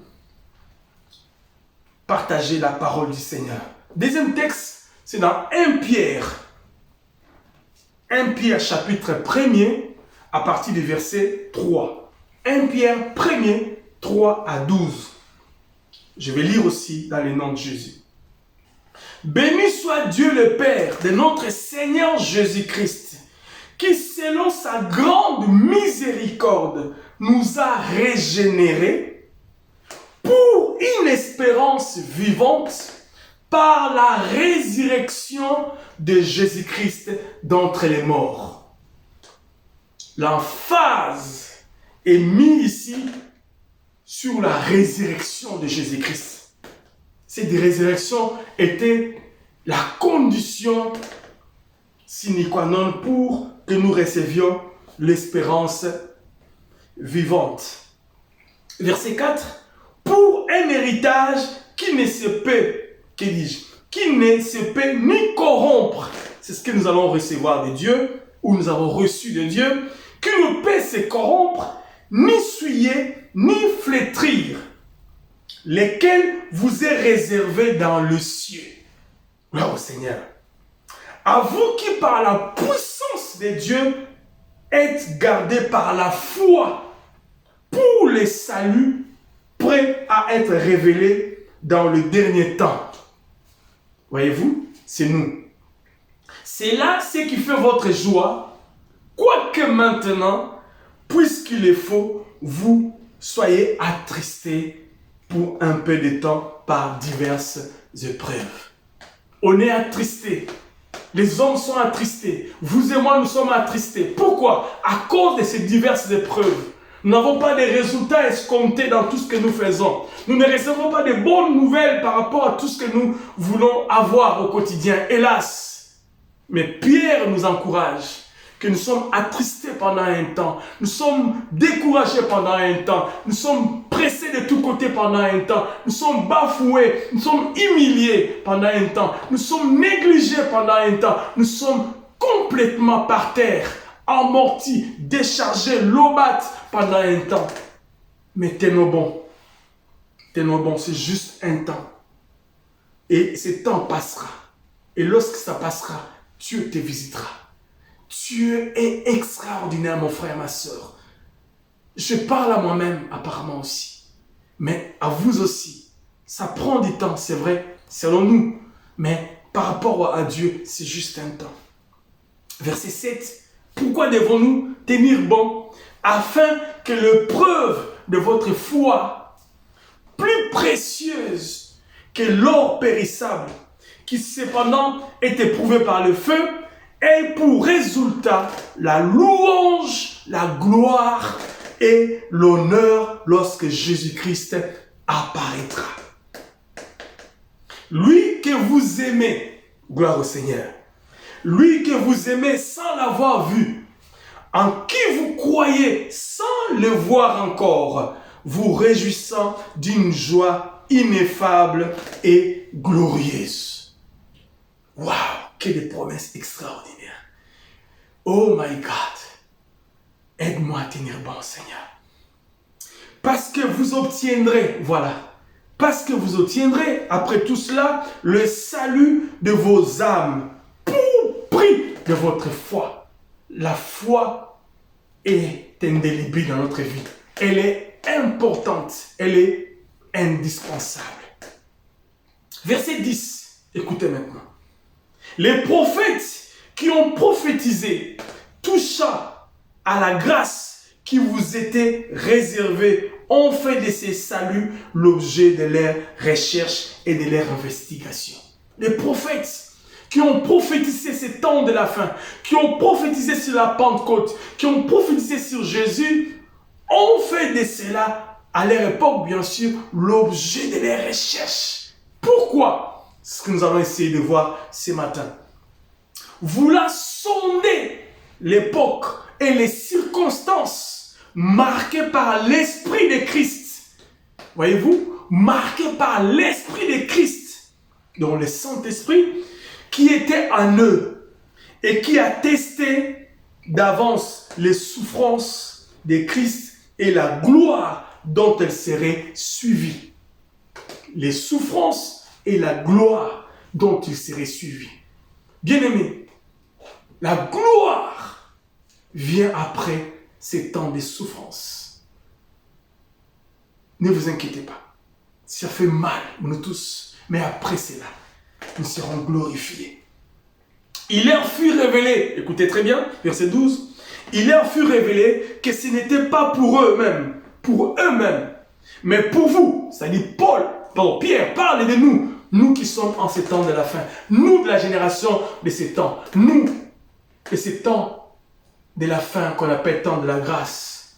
partager la parole du Seigneur. Deuxième texte, c'est dans 1 Pierre. 1 Pierre chapitre 1er à partir du verset 3. 1 Pierre 1er, 3 à 12. Je vais lire aussi dans le nom de Jésus. Béni soit Dieu le Père de notre Seigneur Jésus-Christ, qui selon sa grande miséricorde nous a régénérés pour une espérance vivante par la résurrection de Jésus-Christ d'entre les morts. L'emphase est mise ici sur la résurrection de Jésus-Christ. Cette résurrection était la condition sine qua non pour que nous recevions l'espérance vivante. Verset 4. Pour un héritage qui ne se peut, qui ne se peut ni corrompre. C'est ce que nous allons recevoir de Dieu, ou nous avons reçu de Dieu, qui ne peut se corrompre, ni souiller, ni flétrir, lesquels vous est réservé dans le ciel. Gloire au Seigneur. À vous qui par la puissance de Dieu êtes gardés par la foi pour le salut prêt à être révélé dans le dernier temps. Voyez-vous, c'est nous. C'est là ce qui fait votre joie, quoique maintenant, puisqu'il est faux, vous soyez attristés pour un peu de temps par diverses épreuves. On est attristés. Les hommes sont attristés. Vous et moi, nous sommes attristés. Pourquoi? À cause de ces diverses épreuves. Nous n'avons pas de résultats escomptés dans tout ce que nous faisons. Nous ne recevons pas de bonnes nouvelles par rapport à tout ce que nous voulons avoir au quotidien. Hélas. Mais Pierre nous encourage que nous sommes attristés pendant un temps. Nous sommes découragés pendant un temps. Nous sommes pressés de tous côtés pendant un temps. Nous sommes bafoués. Nous sommes humiliés pendant un temps. Nous sommes négligés pendant un temps. Nous sommes complètement par terre, amortis, déchargés, lobates pendant un temps. Mais tenons bon. Tenons bon, c'est juste un temps. Et ce temps passera. Et lorsque ça passera, Dieu te visitera. Dieu est extraordinaire, mon frère, ma soeur. Je parle à moi-même, apparemment aussi. Mais à vous aussi. Ça prend du temps, c'est vrai, selon nous. Mais par rapport à Dieu, c'est juste un temps. Verset 7. Pourquoi devons-nous tenir bon? Afin que l'épreuve de votre foi, plus précieuse que l'or périssable, qui cependant est éprouvé par le feu, ait pour résultat la louange, la gloire et l'honneur lorsque Jésus-Christ apparaîtra. Lui que vous aimez, gloire au Seigneur, lui que vous aimez sans l'avoir vu, en qui vous croyez sans le voir encore, vous réjouissant d'une joie ineffable et glorieuse. Waouh, quelle promesse extraordinaire. Oh my God, aide-moi à tenir bon, Seigneur. Parce que vous obtiendrez, voilà, parce que vous obtiendrez, après tout cela, le salut de vos âmes, pour prix de votre foi. La foi est indélébile dans notre vie. Elle est importante, elle est indispensable. Verset 10, écoutez maintenant. Les prophètes qui ont prophétisé touchant à la grâce qui vous était réservée ont fait de ces saluts l'objet de leurs recherches et de leurs investigations. Les prophètes qui ont prophétisé ces temps de la fin, qui ont prophétisé sur la Pentecôte, qui ont prophétisé sur Jésus, ont fait de cela, à leur époque bien sûr, l'objet de leurs recherches. Pourquoi? C'est ce que nous allons essayer de voir ce matin. Voulant sonder l'époque et les circonstances marquées par l'Esprit de Christ. Voyez-vous, marquées par l'Esprit de Christ, dont le Saint-Esprit, qui était en eux et qui a testé d'avance les souffrances de Christ et la gloire dont elles seraient suivies. Les souffrances et la gloire dont ils seraient suivis. Bien-aimés, la gloire vient après ces temps de souffrance. Ne vous inquiétez pas. Ça fait mal, nous tous. Mais après cela, nous serons glorifiés. Il leur fut révélé, écoutez très bien, verset 12, il leur fut révélé que ce n'était pas pour eux-mêmes, mais pour vous. C'est-à-dire Pierre parle de nous, nous qui sommes en ces temps de la fin, nous de la génération de ces temps, nous de ces temps de la fin qu'on appelle temps de la grâce.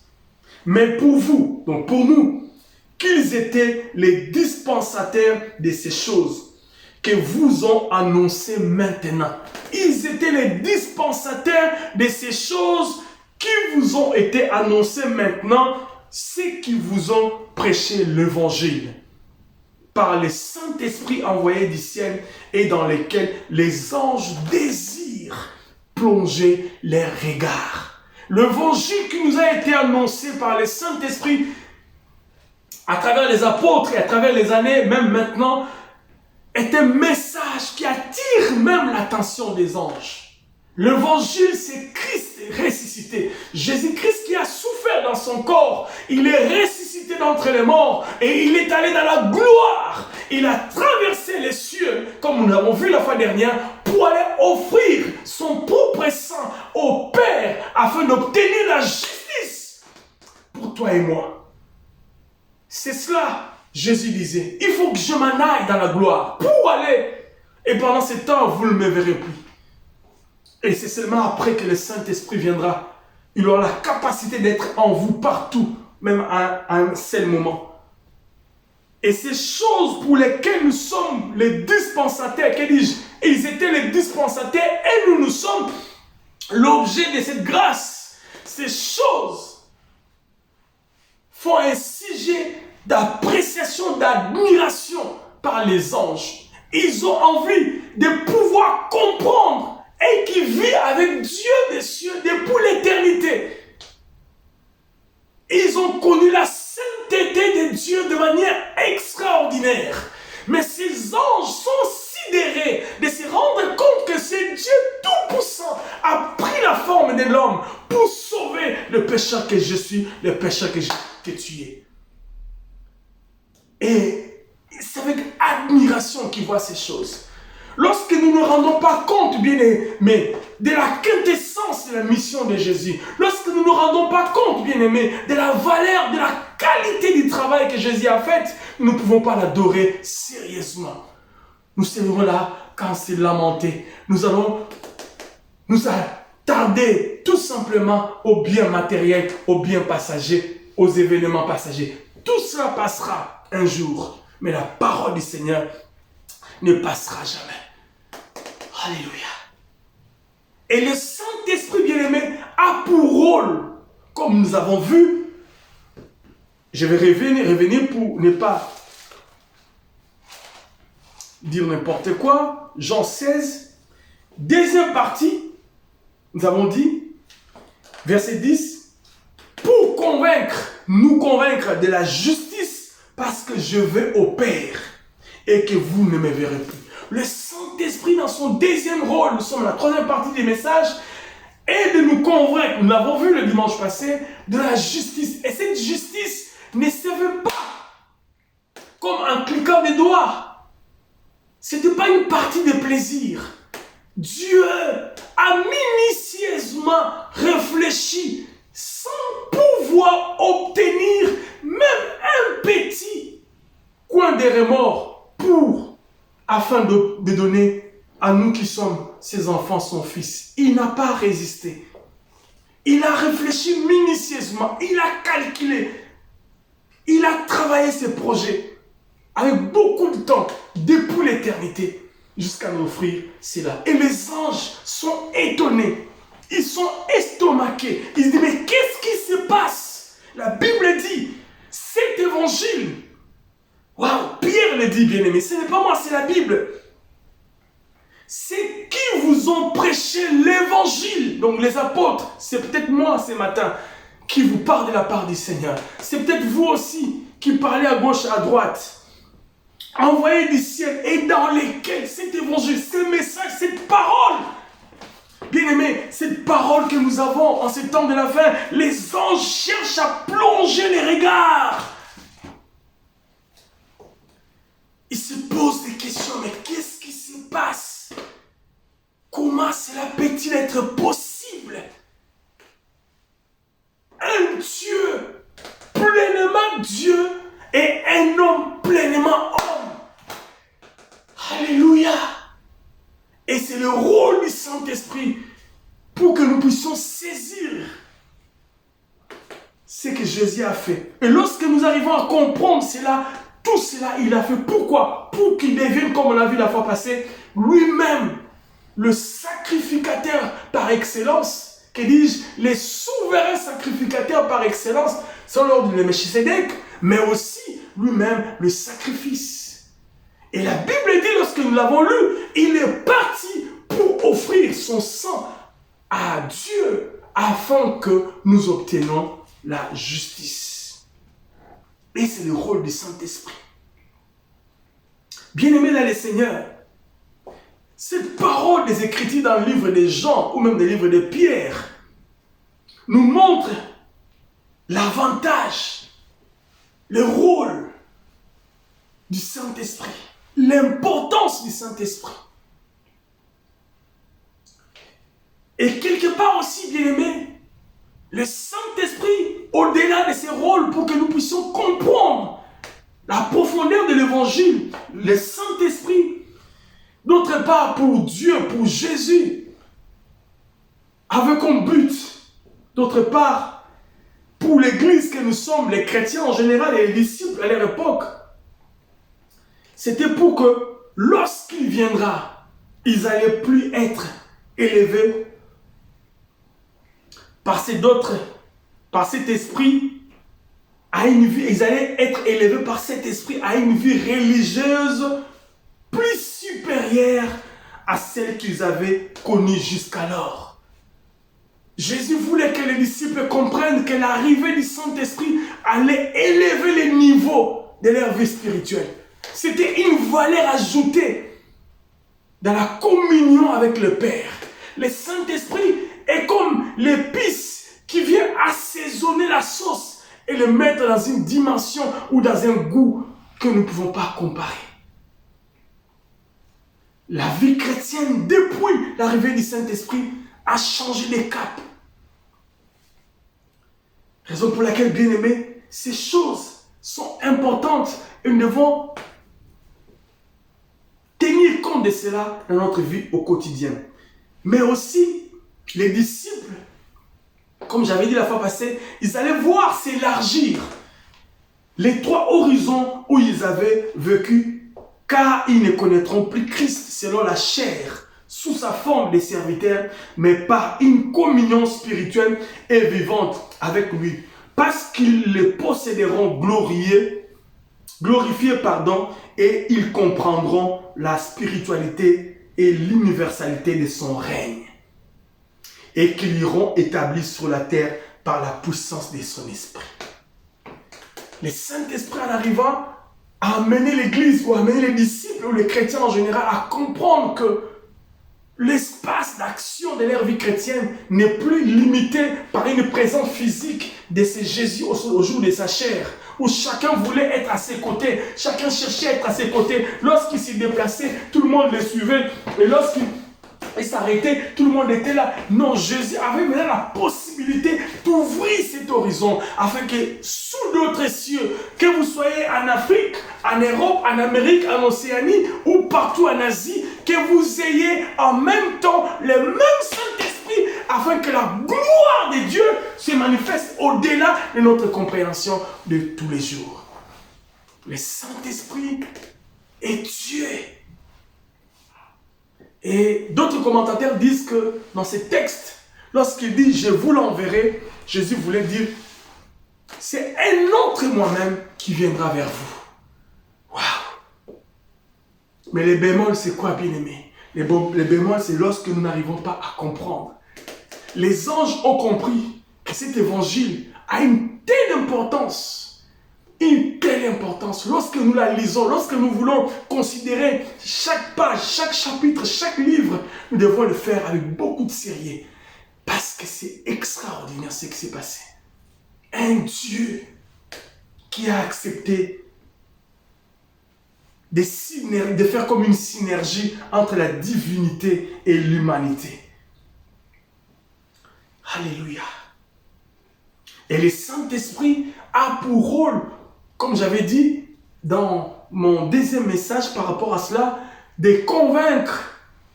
Mais pour vous, donc pour nous, qu'ils étaient les dispensataires de ces choses que vous ont annoncées maintenant. Ils étaient les dispensataires de ces choses qui vous ont été annoncées maintenant, ceux qui vous ont prêché l'évangile par le Saint-Esprit envoyé du ciel et dans lesquels les anges désirent plonger leurs regards. L'évangile qui nous a été annoncé par le Saint-Esprit à travers les apôtres et à travers les années, même maintenant, est un message qui attire même l'attention des anges. L'évangile, c'est Christ ressuscité. Jésus-Christ qui a souffert dans son corps. Il est ressuscité d'entre les morts et il est allé dans la gloire. Il a traversé les cieux, comme nous l'avons vu la fois dernière, pour aller offrir son propre sang au Père afin d'obtenir la justice pour toi et moi. C'est cela, Jésus disait. Il faut que je m'en aille dans la gloire pour aller. Et pendant ce temps, vous ne me verrez plus. Et c'est seulement après que le Saint-Esprit viendra. Il aura la capacité d'être en vous partout, même à un seul moment. Et ces choses pour lesquelles nous sommes les dispensataires, que dis-je, ils étaient les dispensataires et nous sommes l'objet de cette grâce. Ces choses font un sujet d'appréciation, d'admiration par les anges. Ils ont envie de pouvoir comprendre et qui vit avec Dieu des cieux depuis l'éternité. Ils ont connu la sainteté de Dieu de manière extraordinaire. Mais ces anges sont sidérés de se rendre compte que c'est Dieu tout-puissant a pris la forme de l'homme pour sauver le pécheur que je suis, le pécheur que tu es. Et c'est avec admiration qu'ils voient ces choses. Lorsque nous ne rendons pas compte, bien aimés, de la quintessence de la mission de Jésus, lorsque nous ne rendons pas compte, bien aimés, de la valeur, de la qualité du travail que Jésus a fait, nous ne pouvons pas l'adorer sérieusement. Nous serons là quand c'est lamenté. Nous allons nous attarder tout simplement au bien matériel, au bien passager, aux événements passagers. Tout cela passera un jour, mais la parole du Seigneur ne passera jamais. Alléluia. Et le Saint-Esprit bien-aimé a pour rôle, comme nous avons vu, je vais revenir pour ne pas dire n'importe quoi, Jean 16, deuxième partie, nous avons dit, verset 10, pour nous convaincre de la justice, parce que je vais au Père et que vous ne me verrez plus. Le Saint-Esprit, dans son deuxième rôle, nous sommes dans la troisième partie des messages, est de nous convaincre, nous l'avons vu le dimanche passé, de la justice. Et cette justice ne se veut pas comme un cliquant des doigts. Ce n'était pas une partie de plaisir. Dieu a minutieusement réfléchi sans pouvoir obtenir même un petit coin de remords afin de donner à nous qui sommes ses enfants, son fils. Il n'a pas résisté. Il a réfléchi minutieusement. Il a calculé. Il a travaillé ses projets avec beaucoup de temps depuis l'éternité jusqu'à nous offrir cela. Et les anges sont étonnés. Ils sont estomaqués. Ils se disent, mais qu'est-ce qui se passe? La Bible dit, cet évangile, waouh, Pierre le dit, bien-aimé, ce n'est pas moi, c'est la Bible. C'est qui vous ont prêché l'évangile. Donc les apôtres, c'est peut-être moi ce matin qui vous parle de la part du Seigneur. C'est peut-être vous aussi qui parlez à gauche, à droite. Envoyé du ciel et dans lesquels cet évangile, ce message, cette parole, bien-aimé, cette parole que nous avons en ces temps de la fin, les anges cherchent à plonger les regards. Ils se posent des questions, mais qu'est-ce qui se être possible un Dieu pleinement Dieu et un homme pleinement homme? Alléluia! Et c'est le rôle du Saint-Esprit pour que nous puissions saisir ce que Jésus a fait. Et lorsque nous arrivons à comprendre cela, tout cela, il a fait. Pourquoi? Pour qu'il devienne, comme on l'a vu la fois passée, lui-même, le sacrificateur par excellence, que dis-je, les souverains sacrificateurs par excellence, sont l'ordre de Melchisédek, mais aussi lui-même le sacrifice. Et la Bible dit, lorsque nous l'avons lu, il est parti pour offrir son sang à Dieu afin que nous obtenions la justice. Et c'est le rôle du Saint-Esprit. Bien-aimés dans le Seigneur, cette parole des Écritures dans le livre des Jean ou même des livres de Pierre nous montre l'avantage, le rôle du Saint-Esprit, l'importance du Saint-Esprit. Et quelque part aussi, bien-aimés, le Saint-Esprit, au-delà de ses rôles, pour que nous puissions comprendre la profondeur de l'Évangile, le Saint-Esprit, d'autre part pour Dieu, pour Jésus, avait comme but, d'autre part, pour l'Église que nous sommes, les chrétiens en général et les disciples à leur époque, c'était pour que lorsqu'il viendra, ils n'allaient plus être élevés par cet esprit à une vie, ils allaient être élevés par cet esprit à une vie religieuse plus supérieure à celle qu'ils avaient connue jusqu'alors. Jésus voulait que les disciples comprennent que l'arrivée du Saint-Esprit allait élever les niveaux de leur vie spirituelle. C'était une valeur ajoutée dans la communion avec le Père. Le Saint-Esprit est comme l'épice qui vient assaisonner la sauce et le mettre dans une dimension ou dans un goût que nous ne pouvons pas comparer. La vie chrétienne, depuis l'arrivée du Saint-Esprit, a changé de cap. Raison pour laquelle, bien aimés, ces choses sont importantes et nous devons tenir compte de cela dans notre vie au quotidien. Mais aussi, les disciples, comme j'avais dit la fois passée, ils allaient voir s'élargir les trois horizons où ils avaient vécu, car ils ne connaîtront plus Christ selon la chair, sous sa forme de serviteur, mais par une communion spirituelle et vivante avec lui, parce qu'ils le posséderont glorifiés, et ils comprendront la spiritualité et l'universalité de son règne, et qu'ils iront établis sur la terre par la puissance de son esprit. Le Saint-Esprit, en arrivant, a amené l'Église ou a amené les disciples ou les chrétiens en général à comprendre que l'espace d'action de leur vie chrétienne n'est plus limité par une présence physique de ce Jésus au jour de sa chair, où chacun voulait être à ses côtés, chacun cherchait à être à ses côtés. Lorsqu'il s'y déplaçait, tout le monde le suivait, et lorsqu'il s'arrêtait, tout le monde était là. Non, Jésus avait maintenant la possibilité d'ouvrir cet horizon, afin que sous d'autres cieux, que vous soyez en Afrique, en Europe, en Amérique, en Océanie, ou partout en Asie, que vous ayez en même temps le même Saint-Esprit, afin que la gloire de Dieu se manifeste au-delà de notre compréhension de tous les jours. Le Saint-Esprit est Dieu. Et d'autres commentateurs disent que dans ces textes, lorsqu'il dit « je vous l'enverrai », Jésus voulait dire « c'est un autre moi-même qui viendra vers vous ». Waouh! Mais les bémols, c'est quoi, bien-aimé? Les bémols, c'est lorsque nous n'arrivons pas à comprendre. Les anges ont compris que cet évangile a une telle importance. Une telle importance. Lorsque nous la lisons, lorsque nous voulons considérer chaque page, chaque chapitre, chaque livre, nous devons le faire avec beaucoup de sérieux. Parce que c'est extraordinaire ce qui s'est passé. Un Dieu qui a accepté de faire comme une synergie entre la divinité et l'humanité. Alléluia. Et le Saint-Esprit a pour rôle, comme j'avais dit dans mon deuxième message par rapport à cela, de convaincre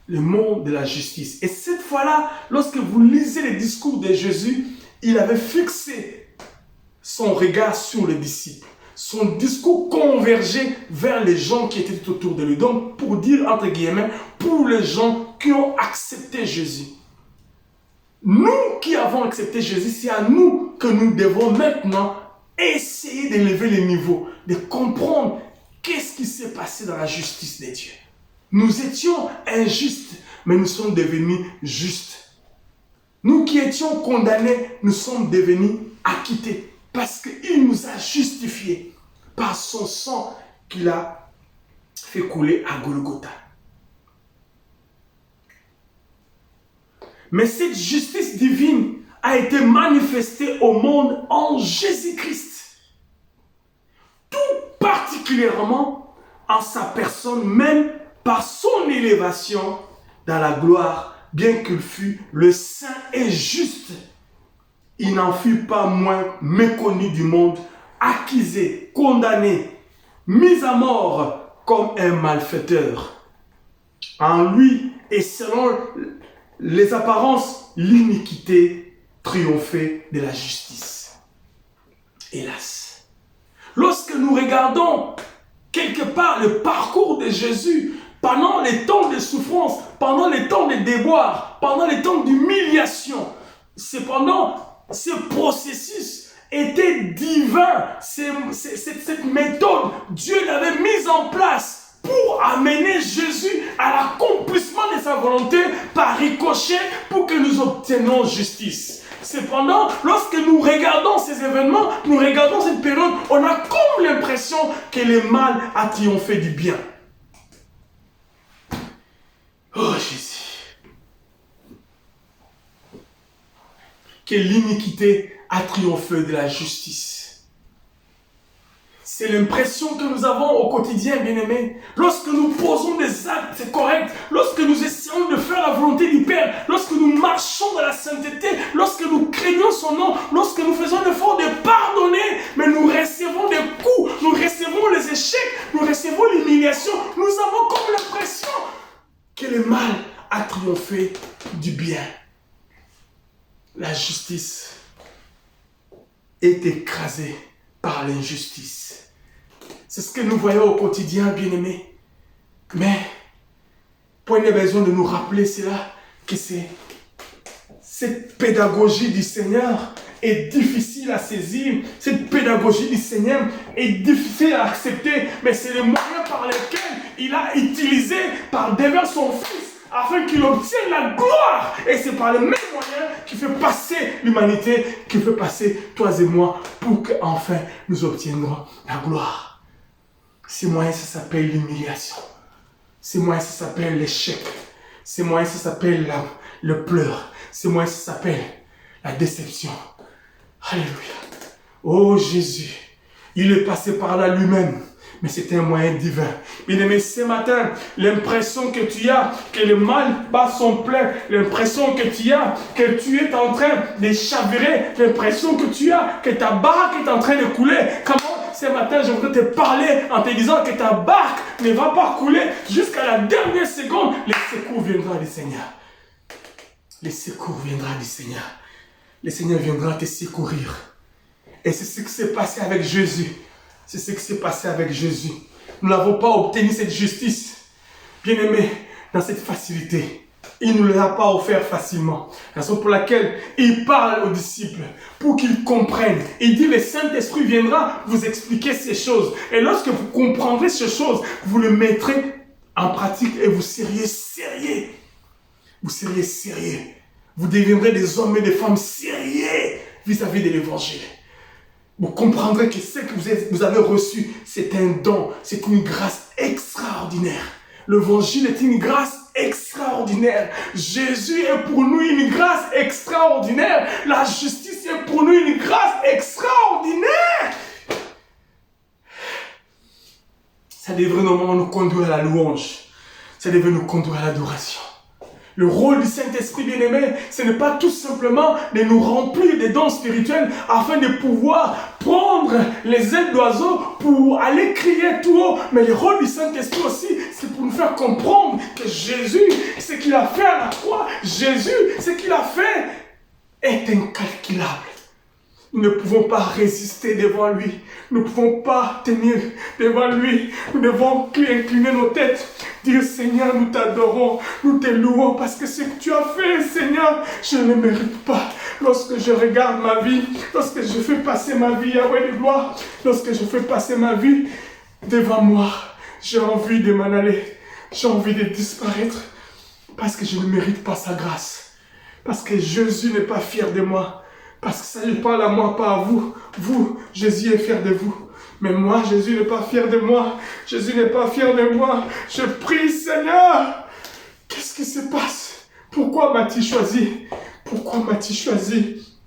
le monde de la justice. Et cette fois-là, lorsque vous lisez les discours de Jésus, il avait fixé son regard sur les disciples. Son discours convergeait vers les gens qui étaient autour de lui. Donc, pour dire, entre guillemets, pour les gens qui ont accepté Jésus. Nous qui avons accepté Jésus, c'est à nous que nous devons maintenant essayer d'élever les niveaux, de comprendre qu'est-ce qui s'est passé dans la justice de Dieu. Nous étions injustes, mais nous sommes devenus justes. Nous qui étions condamnés, nous sommes devenus acquittés parce qu'il nous a justifiés par son sang qu'il a fait couler à Golgotha. Mais cette justice divine a été manifestée au monde en Jésus-Christ. Tout particulièrement en sa personne, même par son élévation dans la gloire, bien qu'il fût le saint et juste, il n'en fut pas moins méconnu du monde, accusé, condamné, mis à mort comme un malfaiteur. En lui et selon les apparences, l'iniquité triomphait de la justice. Hélas, lorsque nous regardons quelque part le parcours de Jésus, pendant les temps de souffrance, pendant les temps de déboire, pendant les temps d'humiliation, cependant, ce processus était divin. Cette méthode, Dieu l'avait mise en place pour amener Jésus à l'accomplissement de sa volonté par ricochet pour que nous obtenions justice. Cependant, lorsque nous regardons ces événements, nous regardons cette période, on a comme l'impression que le mal a triomphé du bien. Oh Jésus, que l'iniquité a triomphé de la justice. C'est l'impression que nous avons au quotidien, bien-aimés. Lorsque nous posons des actes corrects, lorsque nous essayons de faire la volonté du Père, lorsque nous marchons dans la sainteté, lorsque nous craignons son nom, lorsque nous faisons l'effort de pardonner, mais nous recevons des coups, nous recevons les échecs, nous recevons l'humiliation, nous avons comme l'impression que le mal a triomphé du bien. La justice est écrasée par l'injustice. C'est ce que nous voyons au quotidien, bien-aimés. Mais, prenez besoin de nous rappeler cela, que cette pédagogie du Seigneur est difficile à saisir. Cette pédagogie du Seigneur est difficile à accepter, mais c'est le moyen par lequel il a utilisé par devers son Fils afin qu'il obtienne la gloire. Et c'est par le même moyen qu'il fait passer l'humanité, qu'il fait passer toi et moi pour qu'enfin nous obtiendrons la gloire. Ces moyens, ça s'appelle l'humiliation. Ces moyens, ça s'appelle l'échec. Ces moyens, ça s'appelle le pleur. Ces moyens, ça s'appelle la déception. Alléluia. Oh Jésus, il est passé par là lui-même. Mais c'est un moyen divin. Bien-aimé, ce matin, l'impression que tu as, que le mal bat son plein, l'impression que tu as, que tu es en train de chavirer, l'impression que tu as, que ta barque est en train de couler. Comment ce matin, je voudrais te parler en te disant que ta barque ne va pas couler jusqu'à la dernière seconde. Le secours viendra du Seigneur. Le secours viendra du Seigneur. Le Seigneur viendra te secourir. Et c'est ce qui s'est passé avec Jésus. C'est ce qui s'est passé avec Jésus. Nous n'avons pas obtenu cette justice, bien-aimé, dans cette facilité. Il ne nous l'a pas offert facilement. Raison pour laquelle il parle aux disciples pour qu'ils comprennent. Il dit, le Saint-Esprit viendra vous expliquer ces choses. Et lorsque vous comprendrez ces choses, vous le mettrez en pratique et vous seriez sérieux. Vous seriez sérieux. Vous deviendrez des hommes et des femmes sérieux vis-à-vis de l'Évangile. Vous comprendrez que ce que vous avez reçu, c'est un don, c'est une grâce extraordinaire. L'évangile est une grâce extraordinaire. Jésus est pour nous une grâce extraordinaire. La justice est pour nous une grâce extraordinaire. Ça devrait normalement nous conduire à la louange. Ça devrait nous conduire à l'adoration. Le rôle du Saint-Esprit bien-aimé, ce n'est pas tout simplement de nous remplir des dons spirituels afin de pouvoir prendre les ailes d'oiseaux pour aller crier tout haut. Mais le rôle du Saint-Esprit aussi, c'est pour nous faire comprendre que Jésus, ce qu'il a fait à la croix, Jésus, ce qu'il a fait est incalculable. Nous ne pouvons pas résister devant lui. Nous ne pouvons pas tenir devant lui. Nous devons incliner nos têtes. Dire Seigneur, nous t'adorons, nous te louons parce que ce que tu as fait, Seigneur, je ne le mérite pas. Lorsque je regarde ma vie, lorsque je fais passer ma vie, Yahweh de gloire, lorsque je fais passer ma vie devant moi, j'ai envie de m'en aller. J'ai envie de disparaître parce que je ne mérite pas sa grâce. Parce que Jésus n'est pas fier de moi. Parce que ça, il parle à moi, pas à vous. Vous, Jésus est fier de vous. Mais moi, Jésus n'est pas fier de moi. Jésus n'est pas fier de moi. Je prie, Seigneur. Qu'est-ce qui se passe? Pourquoi m'as-tu choisi? Pourquoi m'as-tu choisi?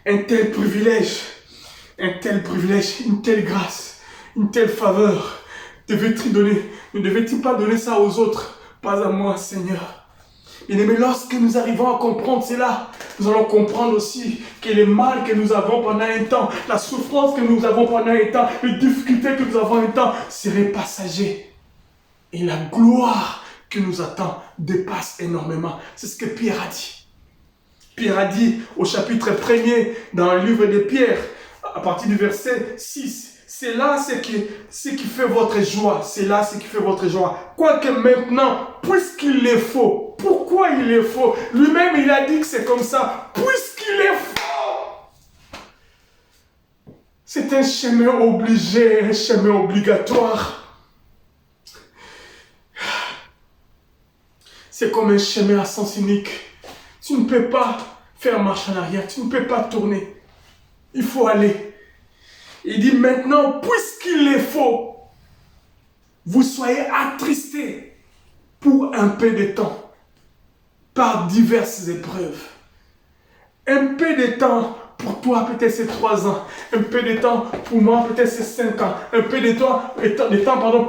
Un tel privilège, une telle grâce, une telle faveur. Devais-tu donner? Ne devais-tu pas donner ça aux autres? Pas à moi, Seigneur. Mais lorsque nous arrivons à comprendre cela, nous allons comprendre aussi que le mal que nous avons pendant un temps, la souffrance que nous avons pendant un temps, les difficultés que nous avons un temps, seraient passagers. Et la gloire qui nous attend dépasse énormément. C'est ce que Pierre a dit. Pierre a dit au chapitre 1er dans le livre de Pierre, à partir du verset 6, c'est là ce qui fait votre joie. C'est là ce qui fait votre joie. Quoique maintenant, puisqu'il est faux. Pourquoi il est faux? Lui-même, il a dit que c'est comme ça. Puisqu'il est faux. C'est un chemin obligé, un chemin obligatoire. C'est comme un chemin à sens unique. Tu ne peux pas faire marche en arrière. Tu ne peux pas tourner. Il faut aller. Il dit maintenant, puisqu'il est faux, vous soyez attristés pour un peu de temps par diverses épreuves. Un peu de temps pour toi, peut-être c'est 3 ans. Un peu de temps pour moi, peut-être c'est 5 ans. Un peu de temps,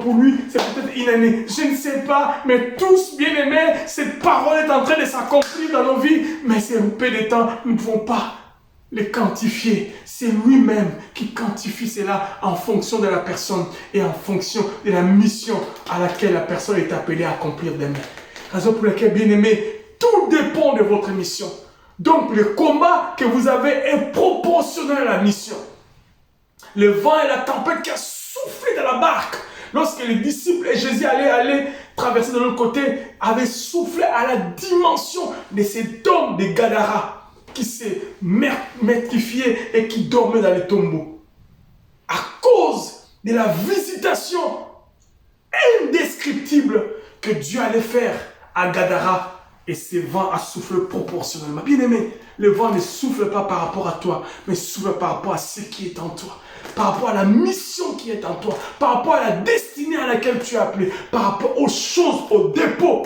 pour lui, c'est peut-être une année. Je ne sais pas, mais tous, bien aimés, cette parole est en train de s'accomplir dans nos vies. Mais c'est un peu de temps, nous ne pouvons pas les quantifier. C'est lui-même qui quantifie cela en fonction de la personne et en fonction de la mission à laquelle la personne est appelée à accomplir demain. Raison pour laquelle, bien aimé, tout dépend de votre mission. Donc, le combat que vous avez est proportionnel à la mission. Le vent et la tempête qui a soufflé dans la barque, lorsque les disciples et Jésus allaient traverser de l'autre côté, avaient soufflé à la dimension de cet homme de Gadara qui s'est métrifié et qui dormait dans les tombeaux. À cause de la visitation indescriptible que Dieu allait faire à Gadara, et ce vent a soufflé proportionnellement. Bien aimé, le vent ne souffle pas par rapport à toi, mais souffle par rapport à ce qui est en toi, par rapport à la mission qui est en toi, par rapport à la destinée à laquelle tu es appelé, par rapport aux choses, aux dépôts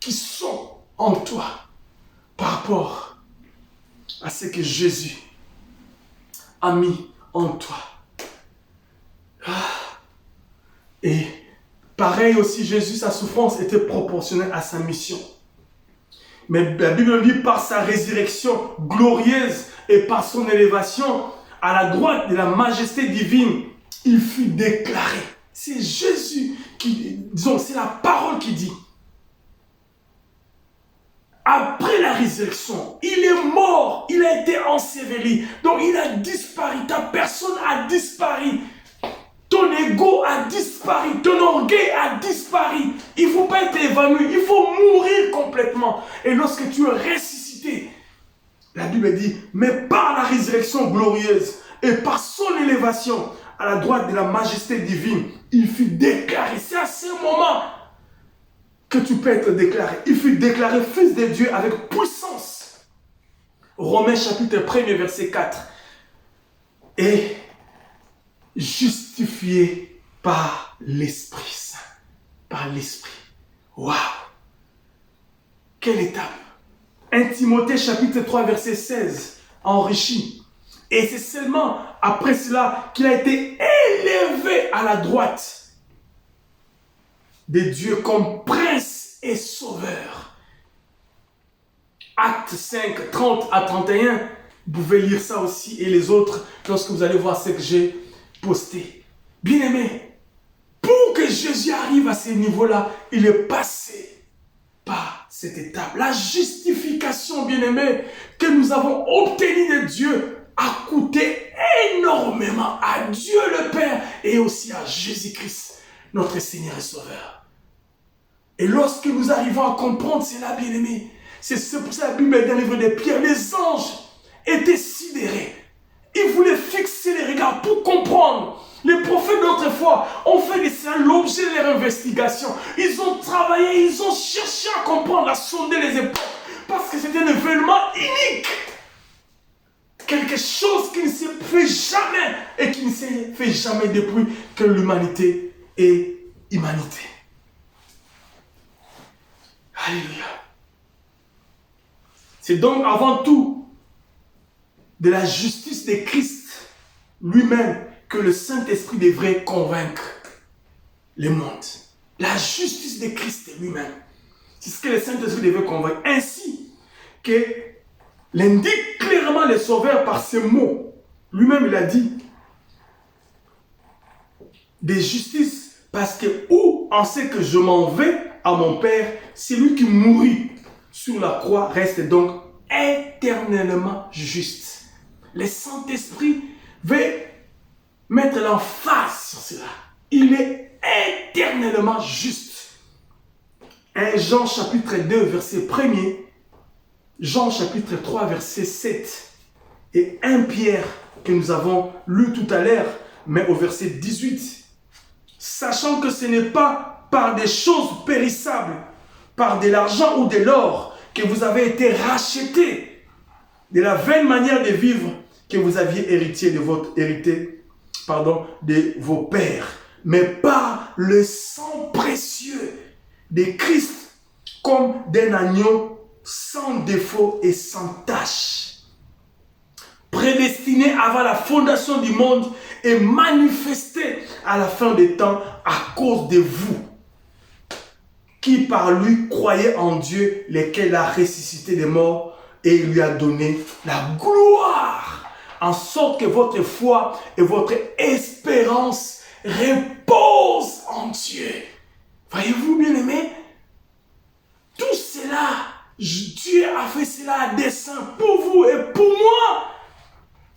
qui sont en toi, par rapport à ce que Jésus a mis en toi. Et pareil aussi, Jésus, sa souffrance était proportionnelle à sa mission. Mais la Bible dit par sa résurrection glorieuse et par son élévation à la droite de la majesté divine, il fut déclaré. C'est Jésus qui, disons, c'est la parole qui dit. Après la résurrection, il est mort, il a été enseveli. Donc il a disparu, ta personne a disparu. Ton ego a disparu, ton orgueil a disparu. Il ne faut pas être évanoui, il faut mourir complètement. Et lorsque tu es ressuscité, la Bible dit, mais par la résurrection glorieuse et par son élévation à la droite de la majesté divine, il fut déclaré. C'est à ce moment que tu peux être déclaré. Il fut déclaré fils de Dieu avec puissance. Romains chapitre 1er verset 4. Et justifié par l'Esprit Saint. Par l'Esprit. Waouh! Quelle étape! 1 Timothée chapitre 3 verset 16. Enrichi. Et c'est seulement après cela qu'il a été élevé à la droite de Dieu comme prince et sauveur. Actes 5, 30 à 31. Vous pouvez lire ça aussi et les autres lorsque vous allez voir ce que j'ai posté. Bien-aimés, pour que Jésus arrive à ce niveau-là, il est passé par cette étape. La justification, bien-aimés, que nous avons obtenue de Dieu a coûté énormément à Dieu le Père et aussi à Jésus-Christ, notre Seigneur et Sauveur. Et lorsque nous arrivons à comprendre cela, bien-aimés, c'est pour ça que la Bible est dans le livre des Pierres. Les anges étaient sidérés. Ils voulaient fixer les regards pour comprendre. Les prophètes d'autrefois ont fait de cela l'objet de leur investigation. Ils ont travaillé, ils ont cherché à comprendre, à sonder les époques. Parce que c'était un événement unique. Quelque chose qui ne s'est fait jamais et qui ne s'est fait jamais depuis que l'humanité est humanité. Alléluia. C'est donc avant tout de la justice de Christ lui-même que le Saint-Esprit devrait convaincre le monde. La justice de Christ lui-même. C'est ce que le Saint-Esprit devrait convaincre. Ainsi que l'indique clairement le Sauveur par ces mots. Lui-même il a dit de justice parce que où on sait que je m'en vais à mon Père, c'est lui qui mourit sur la croix reste donc éternellement juste. Le Saint-Esprit veut mettre l'emphase sur cela. Il est éternellement juste. 1 Jean chapitre 2 verset 1er, Jean chapitre 3 verset 7 et 1 Pierre que nous avons lu tout à l'heure, mais au verset 18. Sachant que ce n'est pas par des choses périssables, par de l'argent ou de l'or, que vous avez été rachetés de la vaine manière de vivre que vous aviez hérité de vos pères, mais par le sang précieux de Christ, comme d'un agneau sans défaut et sans tache, prédestiné avant la fondation du monde et manifesté à la fin des temps à cause de vous, qui par lui croyait en Dieu, lequel a ressuscité des morts et lui a donné la gloire, en sorte que votre foi et votre espérance reposent en Dieu. Voyez-vous, bien-aimés, tout cela, Dieu a fait cela à dessein pour vous et pour moi.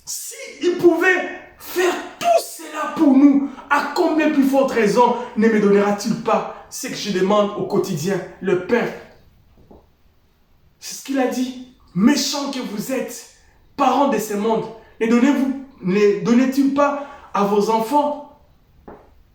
S'il pouvait faire tout cela pour nous, à combien plus forte raison ne me donnera-t-il pas ce que je demande au quotidien, le pain? C'est ce qu'il a dit. Méchants que vous êtes, parents de ce monde, ne donnez-il pas à vos enfants?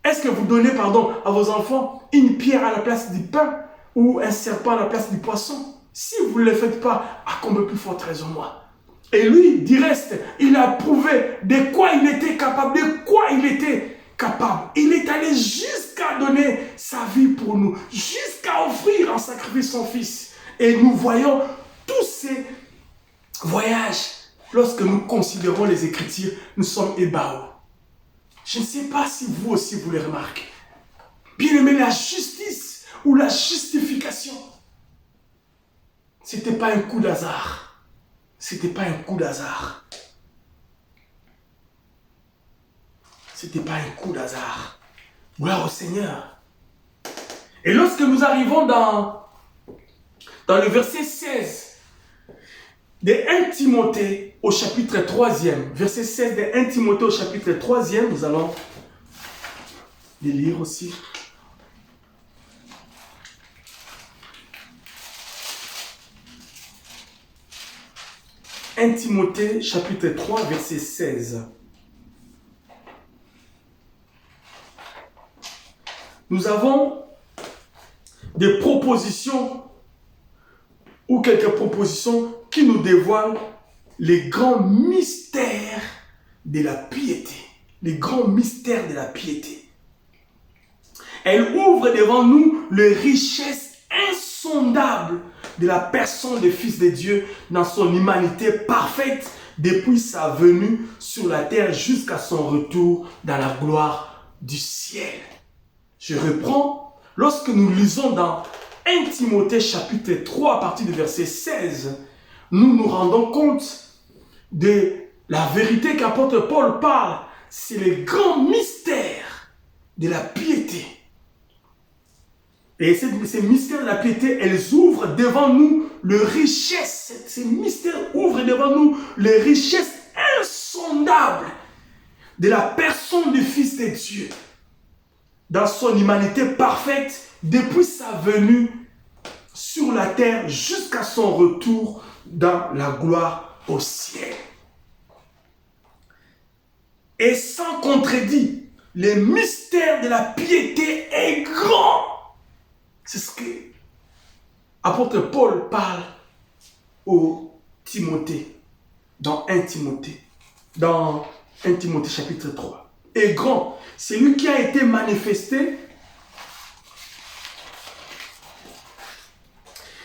Est-ce que vous donnez, à vos enfants une pierre à la place du pain ou un serpent à la place du poisson? Si vous ne le faites pas, à combien plus forte raison moi? Et lui, du reste, il a prouvé de quoi il était capable, Il est allé jusqu'à donner sa vie pour nous, jusqu'à offrir en sacrifice son fils. Et nous voyons tous ces voyages. Lorsque nous considérons les Écritures, nous sommes ébahis. Je ne sais pas si vous aussi vous les remarquez. Bien aimé, la justice ou la justification, ce n'était pas un coup d'hasard. C'était pas un coup d'hasard. C'était pas un coup d'hasard. Gloire au Seigneur. Et lorsque nous arrivons dans le verset 16 de 1 Timothée au chapitre 3e, verset 16 de 1 Timothée au chapitre 3e, nous allons les lire aussi. « 1 Timothée, chapitre 3, verset 16. Nous avons des propositions ou quelques propositions qui nous dévoilent les grands mystères de la piété. Les grands mystères de la piété. Elle ouvre devant nous les richesses insondables de la personne du Fils de Dieu dans son humanité parfaite depuis sa venue sur la terre jusqu'à son retour dans la gloire du ciel. Je reprends. Lorsque nous lisons dans 1 Timothée chapitre 3 à partir du verset 16, nous nous rendons compte de la vérité qu'apôtre Paul parle. C'est le grand mystère de la piété. Et ces mystères de la piété, elles ouvrent devant nous les richesses. Ces mystères ouvrent devant nous les richesses insondables de la personne du Fils de Dieu. Dans son humanité parfaite, depuis sa venue sur la terre jusqu'à son retour dans la gloire au ciel. Et sans contredit, le mystère de la piété est grand. C'est ce que l'apôtre Paul parle au Timothée, dans 1 Timothée chapitre 3. Et grand, c'est lui qui a été manifesté.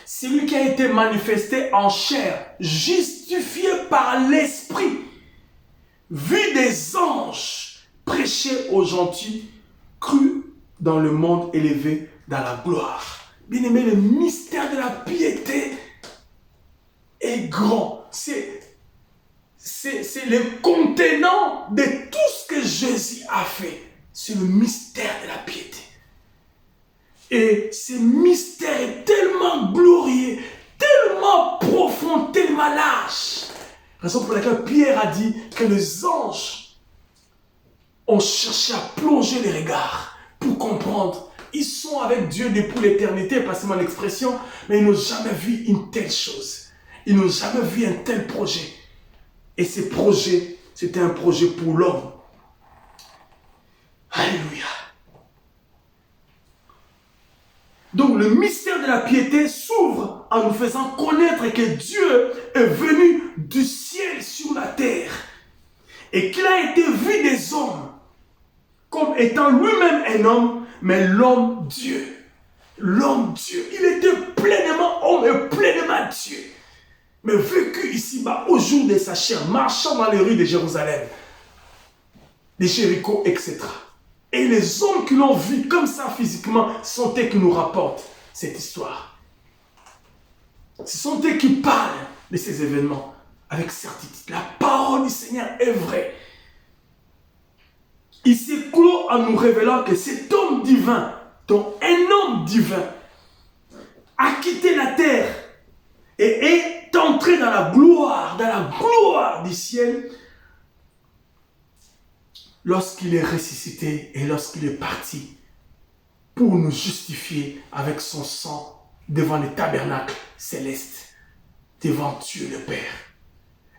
C'est lui qui a été manifesté en chair, justifié par l'Esprit, vu des anges, prêché aux gentils, cru dans le monde élevé dans la gloire. Bien-aimé, le mystère de la piété est grand. C'est le contenant de tout ce que Jésus a fait. C'est le mystère de la piété. Et ce mystère est tellement glorieux, tellement profond, tellement large. Raison pour laquelle Pierre a dit que les anges ont cherché à plonger les regards pour comprendre. Ils sont avec Dieu depuis l'éternité, passez-moi l'expression, mais ils n'ont jamais vu une telle chose. Ils n'ont jamais vu un tel projet. Et ce projet, c'était un projet pour l'homme. Alléluia. Donc le mystère de la piété s'ouvre en nous faisant connaître que Dieu est venu du ciel sur la terre et qu'il a été vu des hommes comme étant lui-même un homme, mais l'homme Dieu. L'homme Dieu. Il était pleinement homme et pleinement Dieu. Mais vécu ici-bas au jour de sa chair, marchant dans les rues de Jérusalem, de Jéricho, etc. Et les hommes qui l'ont vu comme ça physiquement sont eux qui nous rapportent cette histoire. Ce sont eux qui parlent de ces événements avec certitude. La parole du Seigneur est vraie. Il s'est clos en nous révélant que cet homme divin, dont un homme divin, a quitté la terre et est entré dans la gloire du ciel, lorsqu'il est ressuscité et lorsqu'il est parti pour nous justifier avec son sang devant le tabernacle céleste, devant Dieu le Père.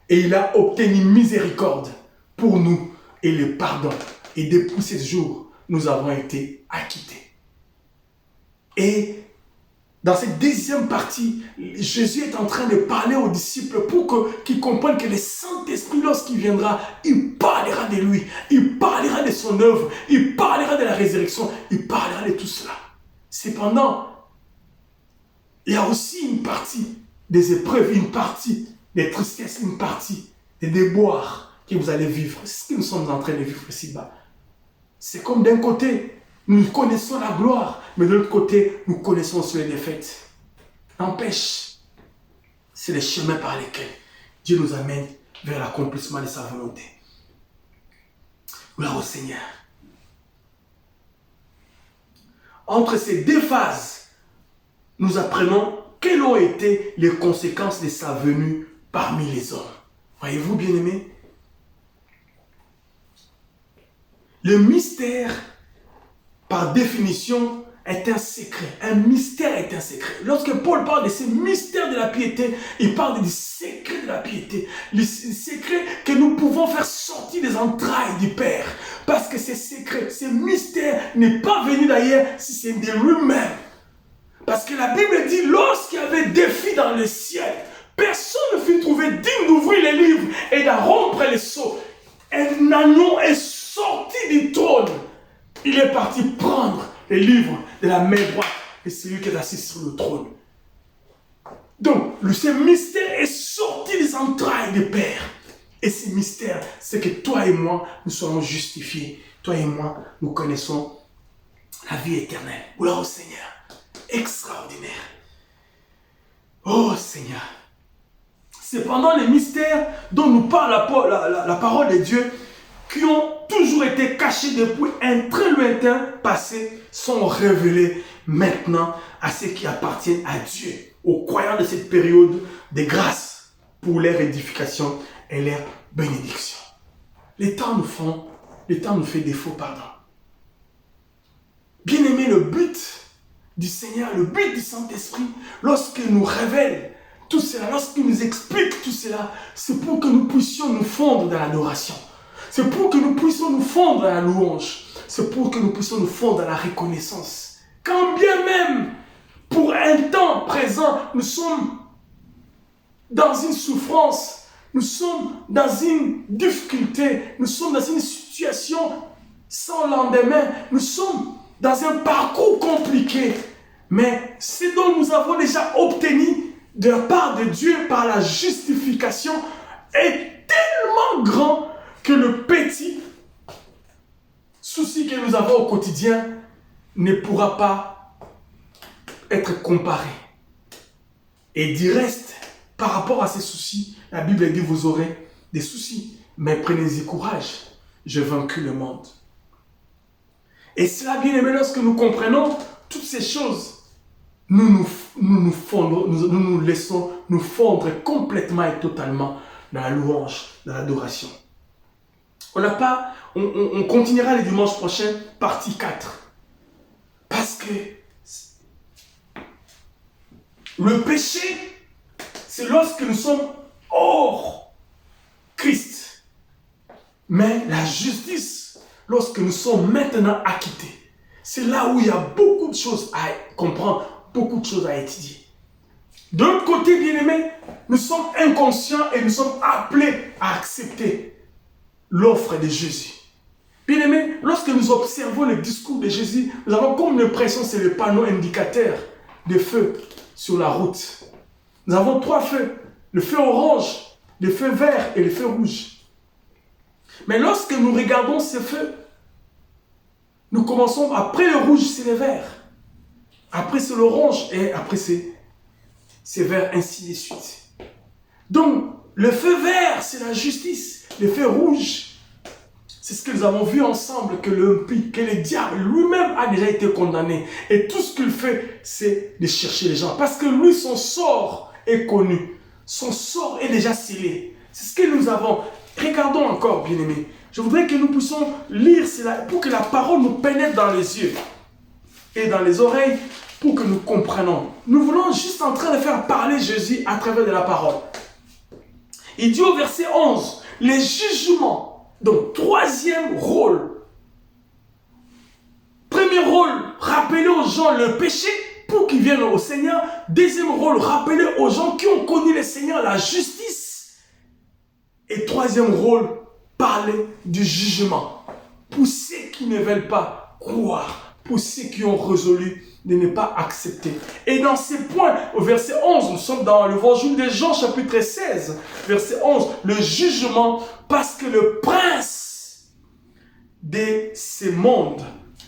Et il a obtenu miséricorde pour nous et le pardon. Et depuis ce jour, nous avons été acquittés. Et dans cette deuxième partie, Jésus est en train de parler aux disciples pour qu'ils comprennent que le Saint-Esprit, lorsqu'il viendra, il parlera de lui, il parlera de son œuvre, il parlera de la résurrection, il parlera de tout cela. Cependant, il y a aussi une partie des épreuves, une partie des tristesses, une partie des déboires que vous allez vivre. C'est ce que nous sommes en train de vivre ici-bas. C'est comme d'un côté, nous connaissons la gloire, mais de l'autre côté, nous connaissons aussi les défaites. N'empêche, c'est le chemin par lequel Dieu nous amène vers l'accomplissement de sa volonté. Gloire au Seigneur. Entre ces deux phases, nous apprenons quelles ont été les conséquences de sa venue parmi les hommes. Voyez-vous, bien-aimés? Le mystère, par définition, est un secret. Un mystère est un secret. Lorsque Paul parle de ce mystère de la piété, il parle du secret de la piété. Le secret que nous pouvons faire sortir des entrailles du Père. Parce que ce secret, ce mystère n'est pas venu d'ailleurs si c'est de lui-même. Parce que la Bible dit, lorsqu'il y avait des filles dans le ciel, personne ne fut trouvé digne d'ouvrir les livres et de rompre les sceaux. Un agneau est sorti du trône. Il est parti prendre les livres de la main droite de celui qui est assis sur le trône. Donc, ce mystère est sorti des entrailles du Père. Et ce mystère, c'est que toi et moi, nous serons justifiés. Toi et moi, nous connaissons la vie éternelle. Gloire au Seigneur. Extraordinaire. Oh Seigneur. Cependant, les mystères dont nous parle la parole de Dieu, qui ont toujours été cachés depuis un très lointain passé, sont révélés maintenant à ceux qui appartiennent à Dieu, aux croyants de cette période de grâce pour leur édification et leur bénédiction. Les temps nous fait défaut, pardon. Bien-aimé, le but du Seigneur, le but du Saint-Esprit, lorsqu'il nous révèle tout cela, lorsqu'il nous explique tout cela, c'est pour que nous puissions nous fondre dans l'adoration. C'est pour que nous puissions nous fondre dans la louange. C'est pour que nous puissions nous fondre dans la reconnaissance. Quand bien même, pour un temps présent, nous sommes dans une souffrance, nous sommes dans une difficulté, nous sommes dans une situation sans lendemain, nous sommes dans un parcours compliqué. Mais ce dont nous avons déjà obtenu de la part de Dieu par la justification est tellement grand que le petit souci que nous avons au quotidien ne pourra pas être comparé. Et du reste, par rapport à ces soucis, la Bible dit vous aurez des soucis, mais prenez-y courage, j'ai vaincu le monde. Et cela, bien aimé, lorsque nous comprenons toutes ces choses, nous nous laissons nous fondre complètement et totalement dans la louange, dans l'adoration. On continuera le dimanche prochain, partie 4. Parce que le péché, c'est lorsque nous sommes hors Christ. Mais la justice, lorsque nous sommes maintenant acquittés. C'est là où il y a beaucoup de choses à comprendre, beaucoup de choses à étudier. De l'autre côté, bien-aimés, nous sommes inconscients et nous sommes appelés à accepter l'offre de Jésus. Bien-aimés, lorsque nous observons le discours de Jésus, nous avons comme l'impression que c'est le panneau indicateur de feu sur la route. Nous avons 3 feux, le feu orange, le feu vert et le feu rouge. Mais lorsque nous regardons ces feux, nous commençons, après le rouge, c'est le vert. Après c'est l'orange et après c'est vert, ainsi de suite. Donc, le feu vert, c'est la justice. Le feu rouge, c'est ce que nous avons vu ensemble, que le diable lui-même a déjà été condamné. Et tout ce qu'il fait, c'est de chercher les gens. Parce que lui, son sort est connu. Son sort est déjà scellé. C'est ce que nous avons. Regardons encore, bien-aimés. Je voudrais que nous puissions lire cela pour que la parole nous pénètre dans les yeux et dans les oreilles pour que nous comprenions. Nous voulons juste en train de faire parler Jésus à travers de la parole. Il dit au verset 11, les jugements, donc 3e rôle. Premier rôle, rappeler aux gens le péché pour qu'ils viennent au Seigneur. 2e rôle, rappeler aux gens qui ont connu le Seigneur la justice. Et 3e rôle, parler du jugement. Pour ceux qui ne veulent pas croire, pour ceux qui ont résolu de ne pas accepter. Et dans ces points, au verset 11, nous sommes dans l'évangile de Jean, chapitre 16, verset 11, le jugement, parce que le prince de ce monde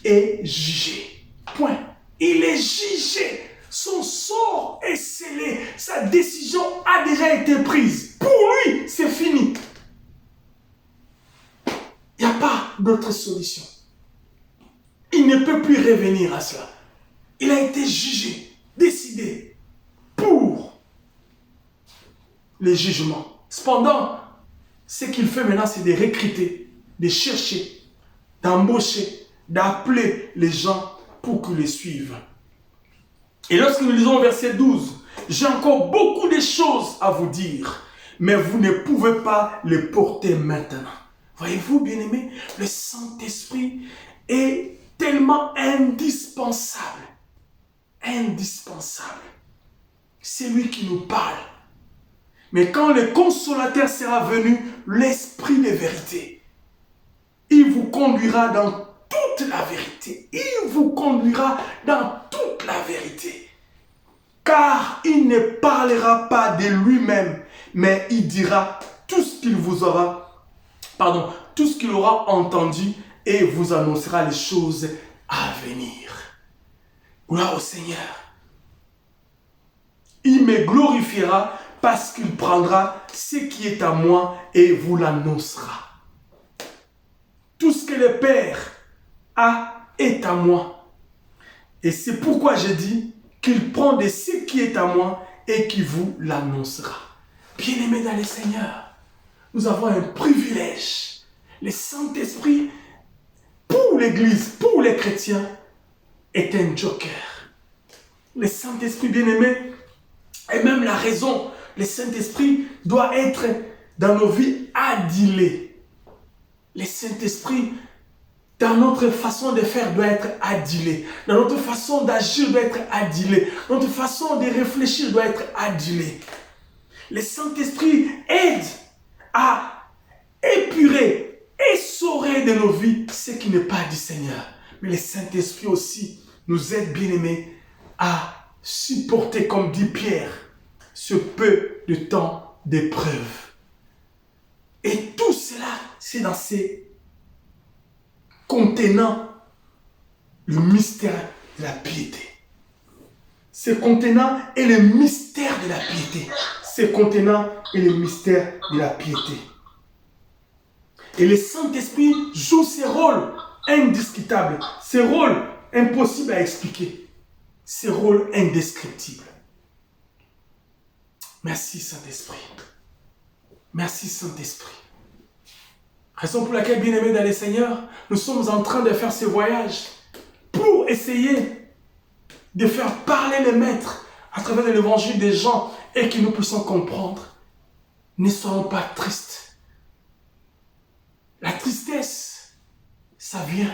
est jugé. Point. Il est jugé. Son sort est scellé. Sa décision a déjà été prise. Pour lui, c'est fini. Il n'y a pas d'autre solution. Il ne peut plus revenir à cela. Il a été jugé, décidé pour les jugements. Cependant, ce qu'il fait maintenant, c'est de recruter, de chercher, d'embaucher, d'appeler les gens pour qu'ils les suivent. Et lorsque nous lisons au verset 12, j'ai encore beaucoup de choses à vous dire, mais vous ne pouvez pas les porter maintenant. Voyez-vous, bien-aimés, le Saint-Esprit est tellement indispensable. Indispensable. C'est lui qui nous parle. Mais quand le consolateur sera venu, l'Esprit de vérité, il vous conduira dans toute la vérité. Il vous conduira dans toute la vérité. Car il ne parlera pas de lui-même, mais il dira tout ce qu'il vous aura, tout ce qu'il aura entendu et vous annoncera les choses à venir. Gloire au Seigneur. Il me glorifiera parce qu'il prendra ce qui est à moi et vous l'annoncera. Tout ce que le Père a est à moi. Et c'est pourquoi je dis qu'il prend de ce qui est à moi et qui vous l'annoncera. Bien-aimés dans le Seigneur, nous avons un privilège. Le Saint-Esprit, pour l'Église, pour les chrétiens, est un joker. Le Saint-Esprit bien-aimé est même la raison. Le Saint-Esprit doit être dans nos vies adilé. Le Saint-Esprit, dans notre façon de faire, doit être adilé. Dans notre façon d'agir, doit être adilé. Notre façon de réfléchir doit être adilé. Le Saint-Esprit aide à épurer, essorer de nos vies ce qui n'est pas du Seigneur. Mais le Saint-Esprit aussi nous aide, bien-aimés, à supporter, comme dit Pierre, ce peu de temps d'épreuve. Et tout cela, c'est dans ces contenant le mystère de la piété. Ce contenant est le mystère de la piété. Ce contenant est le mystère de la piété. Et le Saint-Esprit joue ses rôles indiscutables, ses rôles impossibles à expliquer, ses rôles indescriptibles. Merci Saint-Esprit. Merci Saint-Esprit. Raison pour laquelle, bien-aimés dans le Seigneur, nous sommes en train de faire ce voyage pour essayer de faire parler les maîtres à travers de l'évangile des gens et que nous puissions comprendre. Ne soyons pas tristes. La tristesse, ça vient,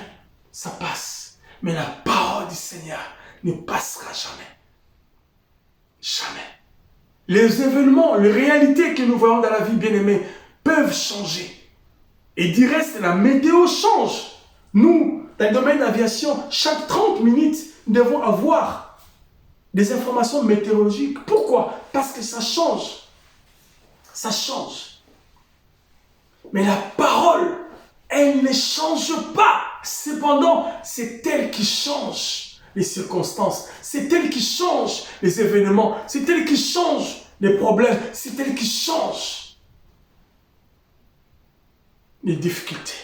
ça passe. Mais la parole du Seigneur ne passera jamais. Jamais. Les événements, les réalités que nous voyons dans la vie, bien-aimés, peuvent changer. Et du reste, la météo change. Nous, dans le domaine de l'aviation, chaque 30 minutes, nous devons avoir des informations météorologiques. Pourquoi? Parce que ça change. Ça change. Mais la parole, elle ne change pas. Cependant, c'est elle qui change les circonstances. C'est elle qui change les événements. C'est elle qui change les problèmes. C'est elle qui change les difficultés.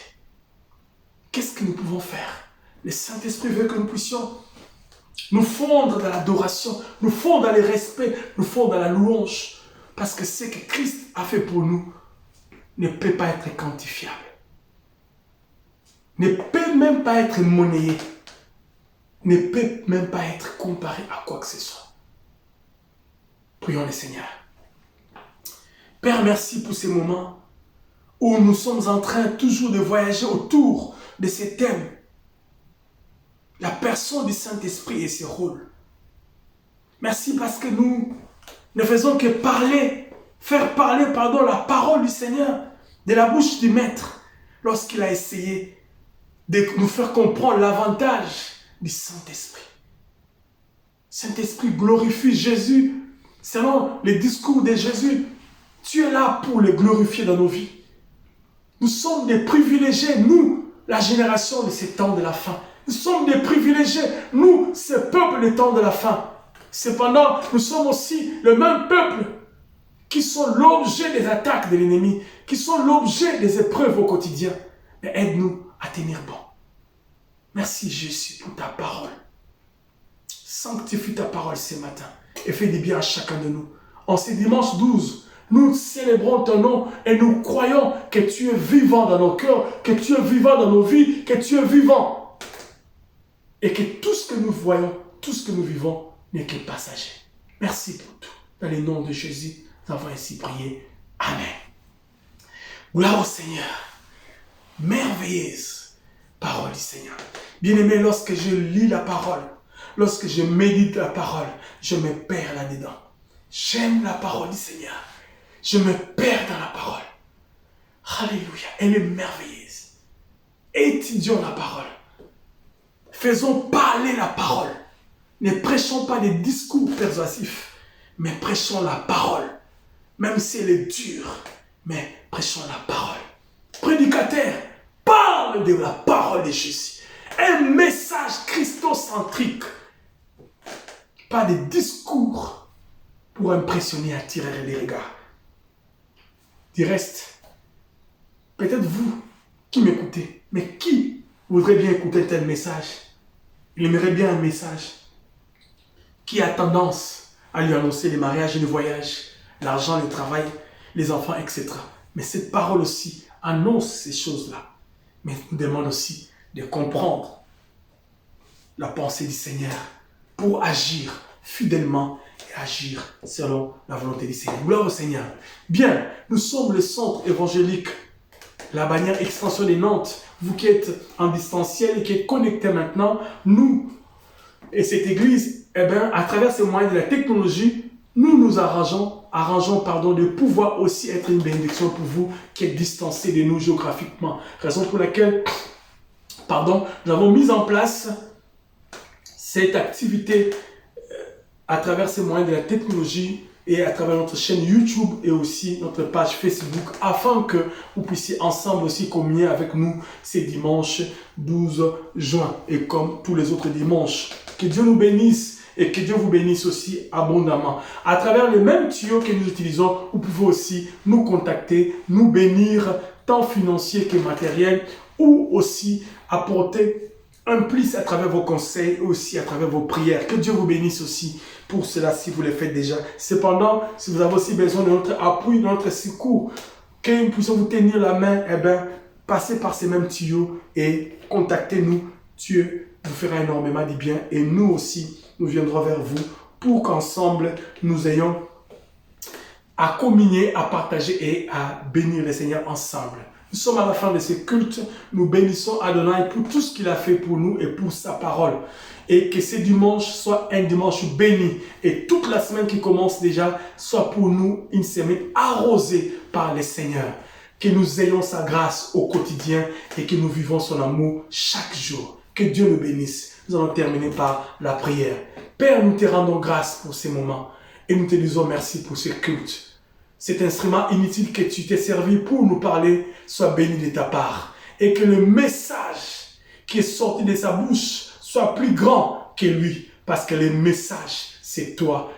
Qu'est-ce que nous pouvons faire? Le Saint-Esprit veut que nous puissions nous fondre dans l'adoration, nous fondre dans le respect, nous fondre dans la louange. Parce que ce que Christ a fait pour nous ne peut pas être quantifiable. Ne peut même pas être monnayé. Ne peut même pas être comparé à quoi que ce soit. Prions le Seigneur. Père, merci pour ces moments où nous sommes en train toujours de voyager autour de ces thèmes. La personne du Saint-Esprit et ses rôles. Merci parce que nous ne faisons que faire parler la parole du Seigneur de la bouche du Maître lorsqu'il a essayé de nous faire comprendre l'avantage du Saint-Esprit. Saint-Esprit glorifie Jésus selon les discours de Jésus. Tu es là pour le glorifier dans nos vies. Nous sommes des privilégiés, nous, la génération de ces temps de la fin. Nous sommes des privilégiés, nous, ce peuple des temps de la fin. Cependant, nous sommes aussi le même peuple qui sont l'objet des attaques de l'ennemi, qui sont l'objet des épreuves au quotidien. Mais aide-nous à tenir bon. Merci Jésus pour ta parole. Sanctifie ta parole ce matin et fais du bien à chacun de nous. En ce dimanche 12, nous célébrons ton nom et nous croyons que tu es vivant dans nos cœurs, que tu es vivant dans nos vies, que tu es vivant. Et que tout ce que nous voyons, tout ce que nous vivons n'est que passager. Merci pour tout. Dans le nom de Jésus, nous avons ainsi prié. Amen. Gloire au Seigneur. Merveilleuse parole du Seigneur. Bien-aimé, lorsque je lis la parole, lorsque je médite la parole, je me perds là-dedans. J'aime la parole du Seigneur. Je me perds dans la parole. Alléluia. Elle est merveilleuse. Étudions la parole. Faisons parler la parole. Ne prêchons pas des discours persuasifs, mais prêchons la parole. Même si elle est dure, mais prêchons la parole. Prédicateur, parle de la parole de Jésus. Un message christocentrique. Pas des discours pour impressionner et attirer les regards. Du reste, peut-être vous qui m'écoutez, mais qui voudrait bien écouter tel message? Il aimerait bien un message qui a tendance à lui annoncer les mariages et les voyages, l'argent, le travail, les enfants, etc. Mais cette parole aussi annonce ces choses-là, mais nous demande aussi de comprendre la pensée du Seigneur pour agir fidèlement et agir selon la volonté du Seigneur. Gloire au Seigneur. Bien, nous sommes le centre évangélique, la bannière extension des Nantes. Vous qui êtes en distanciel et qui êtes connectés maintenant, nous et cette église, à travers ces moyens de la technologie, nous arrangeons de pouvoir aussi être une bénédiction pour vous qui êtes distancés de nous géographiquement. Raison pour laquelle, nous avons mis en place cette activité à travers ces moyens de la technologie et à travers notre chaîne YouTube et aussi notre page Facebook afin que vous puissiez ensemble aussi communier avec nous ces dimanches 12 juin et comme tous les autres dimanches. Que Dieu nous bénisse et que Dieu vous bénisse aussi abondamment. À travers les mêmes tuyaux que nous utilisons, vous pouvez aussi nous contacter, nous bénir tant financier que matériel ou aussi apporter un plus à travers vos conseils et aussi à travers vos prières. Que Dieu vous bénisse aussi pour cela si vous le faites déjà. Cependant, si vous avez aussi besoin de notre appui, de notre secours, que nous puissions vous tenir la main, passez par ces mêmes tuyaux et contactez-nous. Dieu vous fera énormément de bien et nous aussi, nous viendrons vers vous pour qu'ensemble, nous ayons à communier, à partager et à bénir le Seigneur ensemble. Nous sommes à la fin de ce culte. Nous bénissons Adonai pour tout ce qu'il a fait pour nous et pour sa parole. Et que ce dimanche soit un dimanche béni. Et toute la semaine qui commence déjà soit pour nous une semaine arrosée par le Seigneur. Que nous ayons sa grâce au quotidien et que nous vivons son amour chaque jour. Que Dieu nous bénisse. Nous allons terminer par la prière. Père, nous te rendons grâce pour ces moments et nous te disons merci pour ce culte. Cet instrument inutile que tu t'es servi pour nous parler soit béni de ta part. Et que le message qui est sorti de sa bouche soit plus grand que lui. Parce que le message, c'est toi.